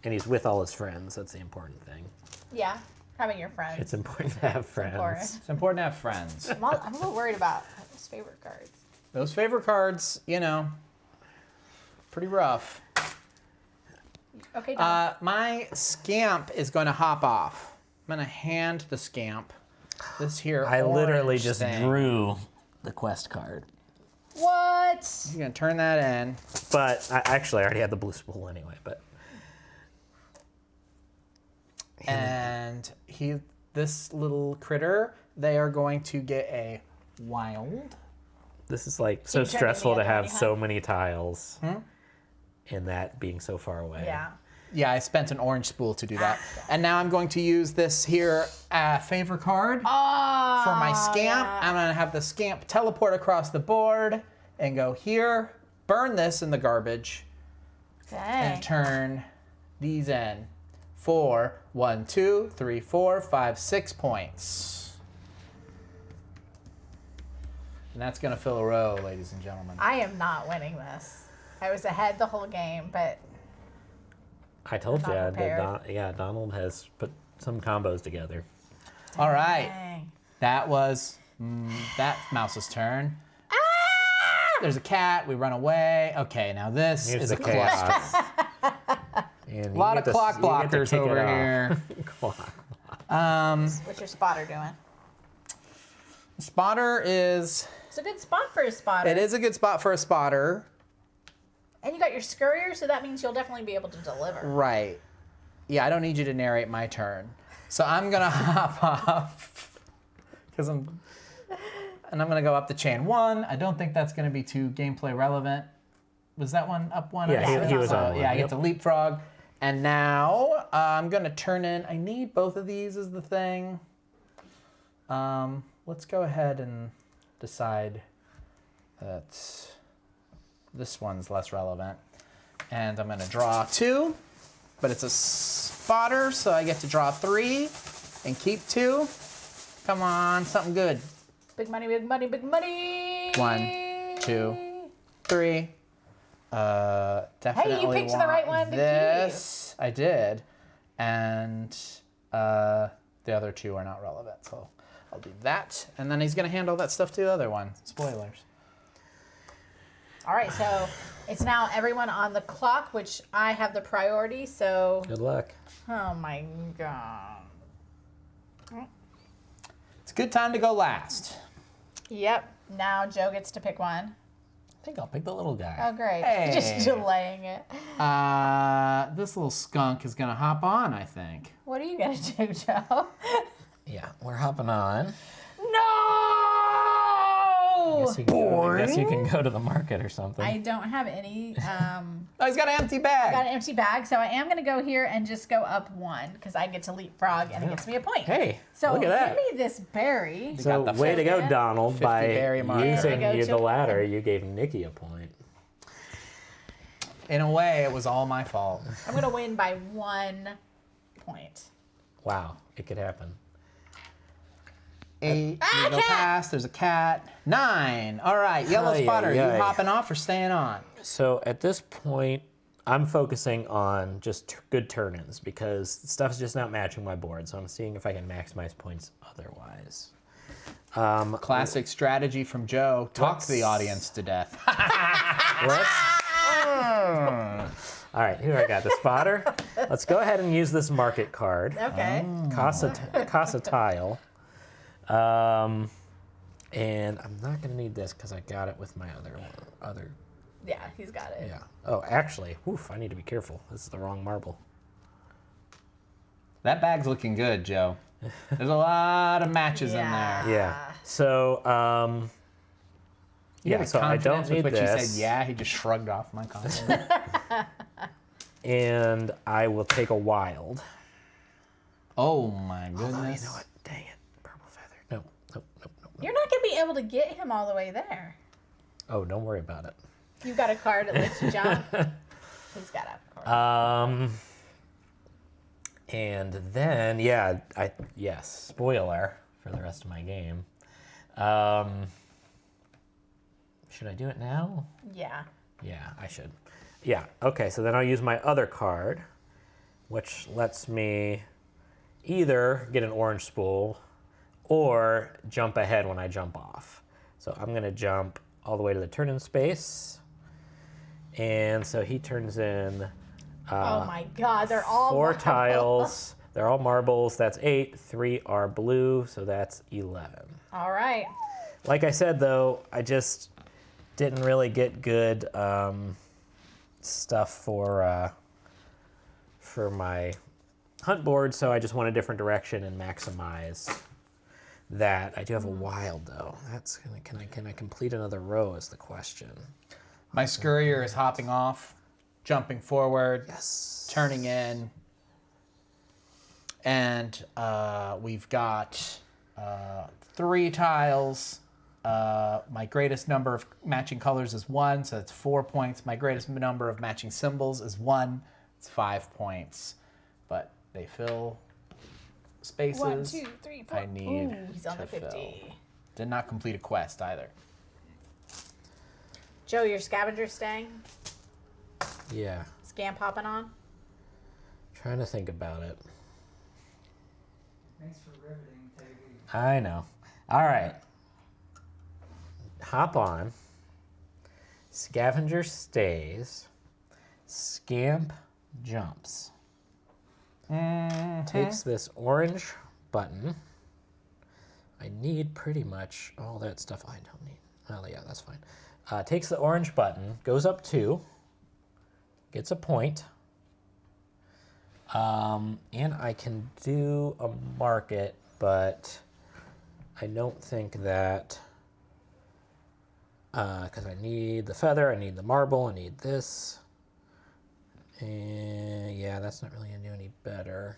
And he's with all his friends. That's the important thing. Yeah, having your friends. It's important to have friends. important. It's important to have friends. I'm a little worried about his favorite cards. Those favorite cards, pretty rough. Okay, Dom. My scamp is going to hop off. I'm going to hand the scamp this here I literally orange just thing. drew the quest card. What? You're going to turn that in. But I already had the blue spool anyway. But And this little critter, they are going to get a wild. this is like so you turn in stressful the to other have one you so have? many tiles. And that being so far away. Yeah. Yeah, I spent an orange spool to do that. And now I'm going to use this here favor card Oh, for my scamp. yeah. I'm going to have the scamp teleport across the board and go here, burn this in the garbage, Dang. and turn these in for 1, 2, 3, 4, 5, 6 points. And that's going to fill a row, ladies and gentlemen. I am not winning this. I was ahead the whole game, but I told you, Not prepared. Donald has put some combos together. All right. dang. That was that mouse's turn. Ah! There's a cat. We run away. Okay, now this Here's is the a chaos. chaos. And A lot of clock blockers over here. Clock. What's your spotter doing? Spotter is. It's a good spot for a spotter. It is a good spot for a spotter. And you got your scurrier, so that means you'll definitely be able to deliver. Right. Yeah, I don't need you to narrate my turn. So I'm going to hop off. And I'm going to go up the chain 1. I don't think that's going to be too gameplay relevant. Was that one up 1? Yeah, he was So, on one, yeah, I yep. get to leapfrog. And now I'm going to turn in. I need both of these as the thing. Let's go ahead and decide that this one's less relevant. And I'm going to draw 2. But it's a spotter, so I get to draw 3 and keep 2. Come on, something good. Big money, big money, big money. 1, 2, 3. Definitely picked the want right one to keep. this. I did. And the other 2 are not relevant, so I'll do that. And then he's going to hand all that stuff to the other one. Spoilers. All right, so it's now everyone on the clock, which I have the priority, so... Good luck. Oh, my God. It's a good time to go last. Yep, now Joe gets to pick one. I think I'll pick the little guy. Oh, great. Hey. Just delaying it. This little skunk is going to hop on, I think. What are you going to do, Joe? Yeah, we're hopping on. No! I guess you can go to the market or something. I don't have any. Oh, he's got an empty bag. Got an empty bag, so I am going to go here and just go up 1 because I get to leapfrog and it gets me a point. Hey, So look at that. give me this berry. So got the way to go, 50 Donald, by berry marker. using There we go, the Joe. ladder. You gave Niki a point. In a way, it was all my fault. I'm going to win by 1 point. Wow, it could happen. 8, you go cat! past, there's a cat. 9, all right, yellow Ay, spotter, ay, you ay. hopping off or staying on? So at this point, I'm focusing on just good turn-ins because stuff's just not matching my board. So I'm seeing if I can maximize points otherwise. Classic strategy from Joe, talk the Let's- audience to death. All right, here I got the spotter. Let's go ahead and use this market card. Okay. Casa tile. And I'm not gonna need this because I got it with my other. Yeah, he's got it. Yeah. Oh, actually, oof! I need to be careful. This is the wrong marble. That bag's looking good, Joe. There's a lot of matches in there. Yeah. So, You yeah. have So I don't confidence with need what this. you said, yeah, he just shrugged off my confidence. And I will take a wild. Oh my Although, goodness. you know what? Dang it! Purple feather. No. You're not going to be able to get him all the way there. Oh, don't worry about it. You got a card that lets you jump. He's got a card. And then, yes, spoiler for the rest of my game. Should I do it now? Yeah. Yeah, I should. Yeah, okay, so then I'll use my other card, which lets me either get an orange spool or jump ahead when I jump off. So I'm going to jump all the way to the turn-in space. And so he turns in Oh my God, they're all 4 marble. tiles. They're all marbles. That's 8. 3 are blue, so that's 11. All right. Like I said, though, I just didn't really get good stuff for my hunt board, so I just went a different direction and maximize that. I do have a wild, though. That's can I complete another row is the question. My scurrier is hopping off, jumping forward, Yes. turning in, and we've got 3 tiles. My greatest number of matching colors is 1, so that's 4 points. My greatest number of matching symbols is 1. It's 5 points. But they fill spaces. 1, 2, 3, 4. I need Ooh, he's on to the 50. fill. Did not complete a quest either. Joe, your scavenger staying? Yeah. Scam popping on? Trying to think about it. Thanks for riveting, Peggy. I know. All right. Hop on. Scavenger stays. Scamp jumps. Takes this orange button. I need pretty much all that stuff. I don't need. Oh, yeah, that's fine. Takes the orange button, goes up 2, gets a point. And I can do a market, but I don't think that, because I need the feather, I need the marble, I need this. And yeah, that's not really gonna do any better.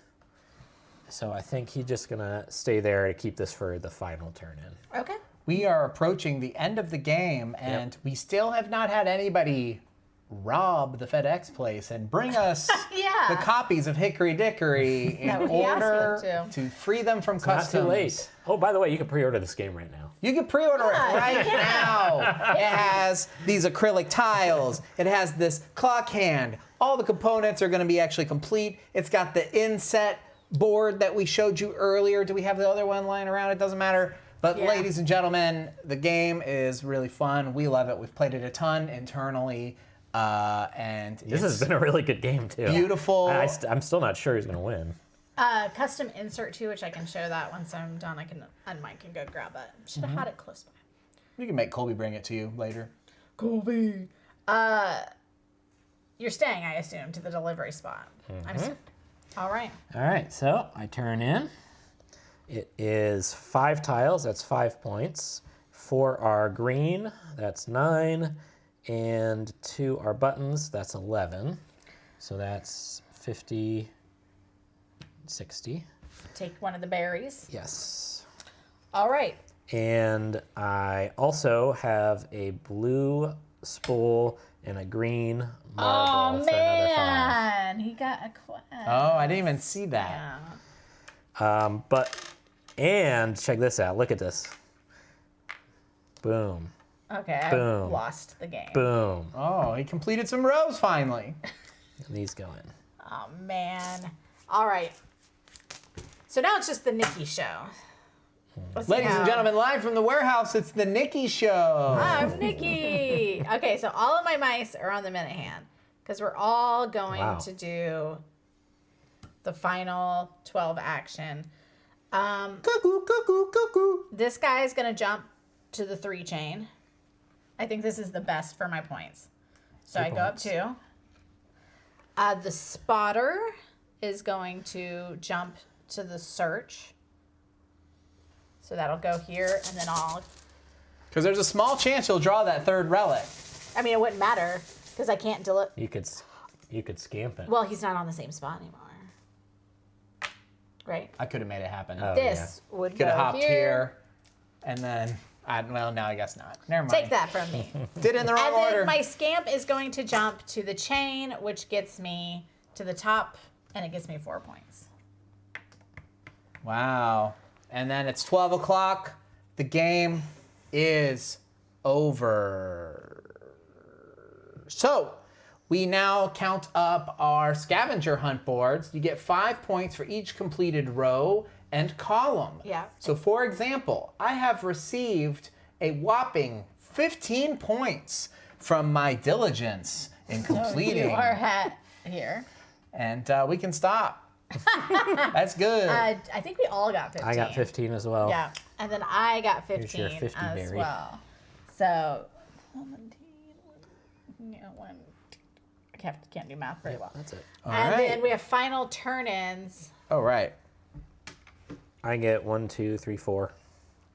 So I think he's just gonna stay there to keep this for the final turn in. Okay. We are approaching the end of the game, and we still have not had anybody rob the FedEx place and bring us Yeah. the copies of Hickory Dickory in That would be order awesome, too. to free them from Not customs. too late. Oh, by the way, you can pre-order this game right now. You can pre-order Yeah, it right now. It has these acrylic tiles. It has this clock hand. All the components are going to be actually complete. It's got the inset board that we showed you earlier. Do we have the other one lying around? It doesn't matter. But Yeah. ladies and gentlemen, the game is really fun. We love it. We've played it a ton internally. And This has been a really good game, too. beautiful. I'm still not sure who's going to win. Custom insert too, which I can show that once I'm done. I can unmic and go grab it. Should have had it close by. You can make Colby bring it to you later. Colby. You're staying, I assume, to the delivery spot. I'm assuming. All right. All right, so I turn in. It is 5 tiles, that's 5 points. 4 are green, that's 9. And 2 are buttons, that's 11. So that's 50, 60. Take one of the berries. Yes. All right. And I also have a blue spool and a green marble Oh for another 5. man, he got a quest. Oh, I didn't even see that. Yeah. And check this out. Look at this. Boom. Okay, I Boom. lost the game. Boom. Oh, he completed some rows finally. And these go in. Oh man. All right. So now it's just the Niki show. Let's see Ladies and how- gentlemen, live from the warehouse, it's the Niki Show. I'm Niki. Okay, so all of my mice are on the minute hand because we're all going Wow. to do the final 12 action. Cuckoo, cuckoo, cuckoo. This guy is going to jump to the 3 chain. I think this is the best for my points. So I go up 2. The spotter is going to jump to the search. So that'll go here, and then Because there's a small chance you'll draw that 3rd relic. I mean, it wouldn't matter because I can't delete. You could scamp it. Well, he's not on the same spot anymore. Right? I could have made it happen. Oh, This would Could go have hopped here. here, and then, well, no, I guess not. Never mind. Take that from me. Did it in the wrong And then order. my scamp is going to jump to the chain, which gets me to the top, and it gets me 4 points. Wow. And then it's 12 o'clock. The game is over. So we now count up our scavenger hunt boards. You get 5 points for each completed row and column. Yeah. So for example, I have received a whopping 15 points from my diligence in completing. You are hat here. And we can stop. That's good. I think we all got 15. I got 15 as well. Yeah, and then I got Here's 15 your 50 as berry. well. So, 17, yeah, one. I can't do math very well. That's it. All And right. then we have final turn-ins. Oh, right. I get 1, 2, 3, 4.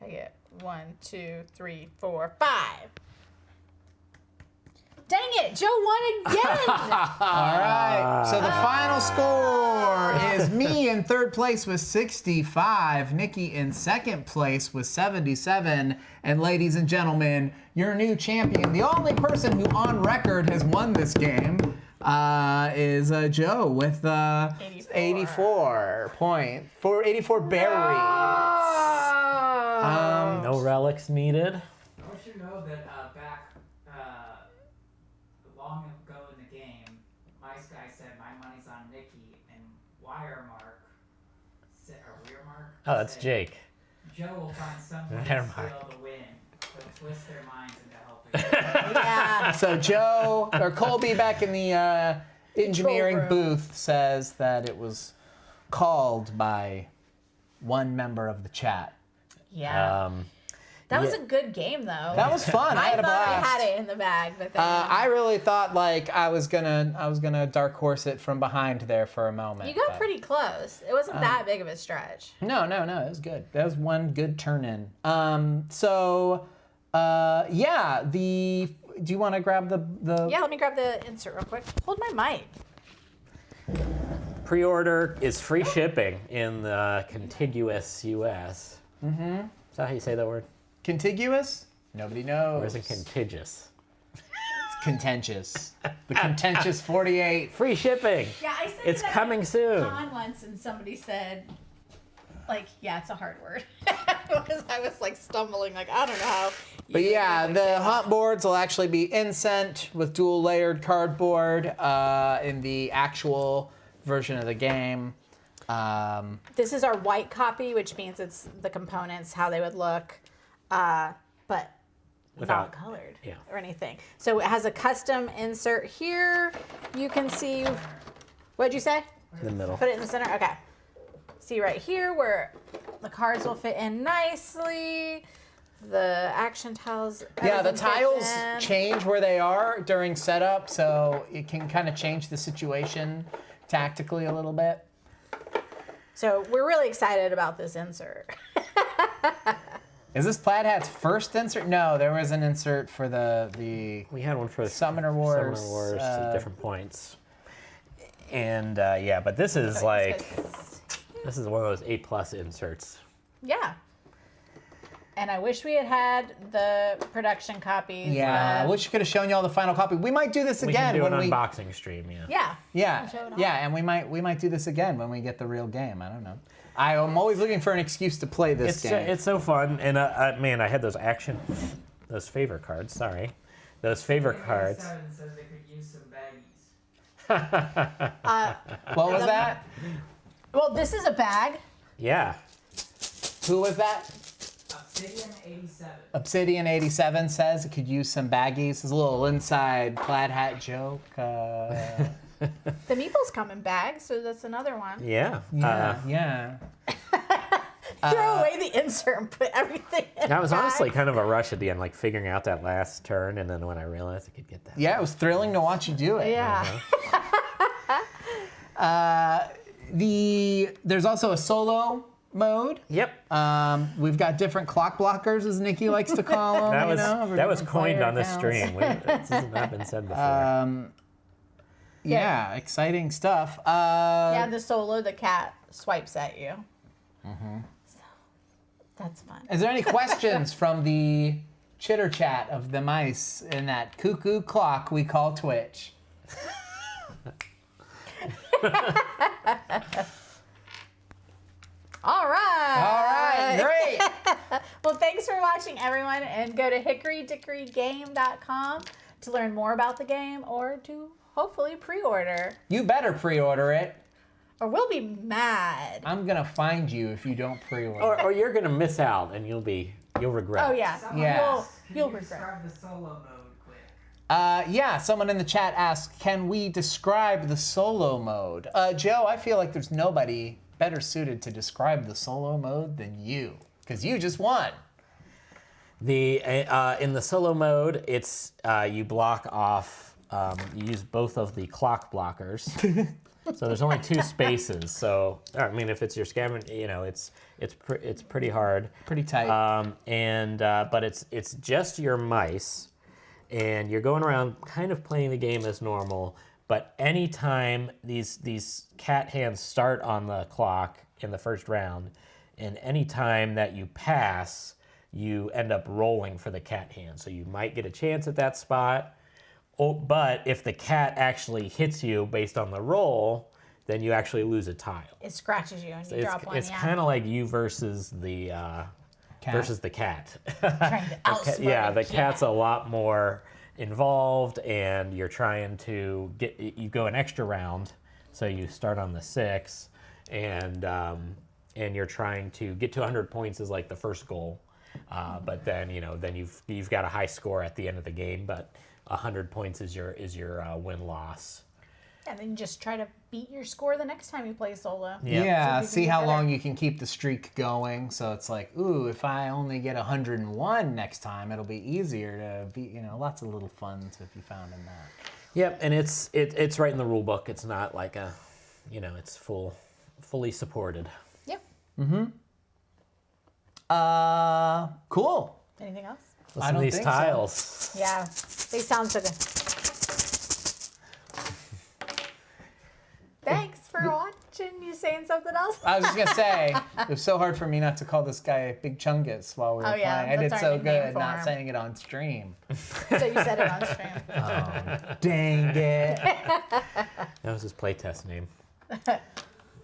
I get 1, 2, 3, 4, 5. Dang it, Joe won again. All right. So the final score is me in third place with 65, Nikki in second place with 77, and ladies and gentlemen, your new champion, the only person who on record has won this game, is Joe with 84 berries. No relics needed. I want you to know that back long ago in the game, Mice Guy said my money's on Niki, and Wiremark said, or Weirmark. Oh, that's said, Jake. Joe will find some way to Weirmark. steal the win, but twist their minds into helping. Yeah. So Joe, or Colby back in the engineering room. booth says that it was called by one member of the chat. Yeah. That was yeah. a good game, though. That was fun. I had a thought blast. I had it in the bag, but then I really thought like I was gonna dark horse it from behind there for a moment. you got but- pretty close. It wasn't that big of a stretch. No, it was good. That was one good turn in. Yeah. Do you want to grab the? Yeah, let me grab the insert real quick. Hold my mic. Pre-order is free shipping in the contiguous U.S. Mm-hmm. Is that how you say that word? Contiguous? Nobody knows. Or is it contiguous? It's contentious. The contentious 48. Free shipping. Yeah, I said It's coming soon. on once, and somebody said, like, yeah, it's a hard word. Because I was like stumbling, like I don't know how. But you yeah, would, like, say the hunt boards will actually be incent with dual layered cardboard in the actual version of the game. This is our white copy, which means it's the components, how they would look, but Without- not colored yeah. or anything. So it has a custom insert here. You can see, what'd you say? In the middle. Put it in the center? Okay. See right here where the cards will fit in nicely. The action tiles. Yeah, the everything fits tiles in. change where they are during setup, so it can kind of change the situation tactically a little bit. So we're really excited about this insert. Is this Plaid Hat's first insert? No, there was an insert for the We had one for Summoner Wars. Summoner Wars at different points. And yeah, but this is like, this is one of those A+ inserts. Yeah. And I wish we had had the production copies. Yeah, I wish I could have shown you all the final copy. We might do this We again can do when an we. unboxing stream, yeah. Yeah. Yeah, Show it off. yeah, and we might do this again when we get the real game. I don't know. I'm always looking for an excuse to play this game. It's so fun, and man, I had those favor cards. Sorry, those favor cards. 7 says they could use some baggies. What was that? Well, this is a bag. Yeah, Who was that? Obsidian 87. Obsidian 87 says it could use some baggies. It's a little inside Plaid Hat joke. The meeples come in bags, so that's another one. yeah. Yeah. Throw away the insert and put everything in That was bags. honestly kind of a rush at the end, like figuring out that last turn, and then when I realized I could get that. Yeah, it was thrilling to watch you do it. Yeah. There's also a solo mode. Yep. We've got different clock blockers, as Nikki likes to call them. That you was know, for that was different coined player on this accounts. stream. This has not been said before. Yeah, exciting stuff. Yeah, the solo, the cat swipes at you. So that's fun. Is there any questions from the chitter chat of the mice in that cuckoo clock we call Twitch? All right. All right, great. Well, thanks for watching, everyone, and go to hickorydickorygame.com to learn more about the game or to hopefully pre-order. You better pre-order it. Or we'll be mad. I'm gonna find you if you don't pre-order. Or you're gonna miss out and you'll regret. Oh, yeah. Someone Yeah. asked, You'll can you regret. describe the solo mode quick? Yeah, someone in the chat asked, can we describe the solo mode? Joe, I feel like there's nobody better suited to describe the solo mode than you, because you just won. In the solo mode, it's you block off. You use both of the clock blockers. So there's only 2 spaces. So I mean, if it's your scavenger, it's pretty hard. Pretty tight. But it's just your mice, and you're going around kind of playing the game as normal. But anytime these cat hands start on the clock in the first round, and anytime that you pass, you end up rolling for the cat hand. So you might get a chance at that spot. Oh, but if the cat actually hits you based on the roll, then you actually lose a tile. It scratches you and you drop one. It's kind of like you versus the cat. Trying to outsmart Yeah, a the cat. cat's a lot more involved, and you're trying to you go an extra round, so you start on the 6, and you're trying to get to 100 points is like the first goal. But then you've got a high score at the end of the game, but 100 points is your win-loss. And then you just try to beat your score the next time you play solo. Yeah, So you see can how get long better. you can keep the streak going. So it's like, ooh, if I only get 101 next time, it'll be easier to beat, lots of little funs if you found in that. Yep, and it's right in the rule book. It's not like it's fully supported. Yep. Cool. Anything else? Listen to don't these think so. tiles. Yeah. They sound so good. Thanks for watching. You saying something else? I was just gonna say, it was so hard for me not to call this guy Big Chungus while we were Oh, yeah, playing. I did that's so our nickname good for not him. saying it on stream. So you said it on stream. Dang it. That was his playtest name. All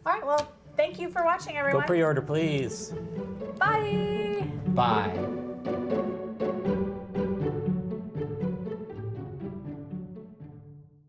right. Well, thank you for watching, Go everyone. pre-order, please. Bye. Bye.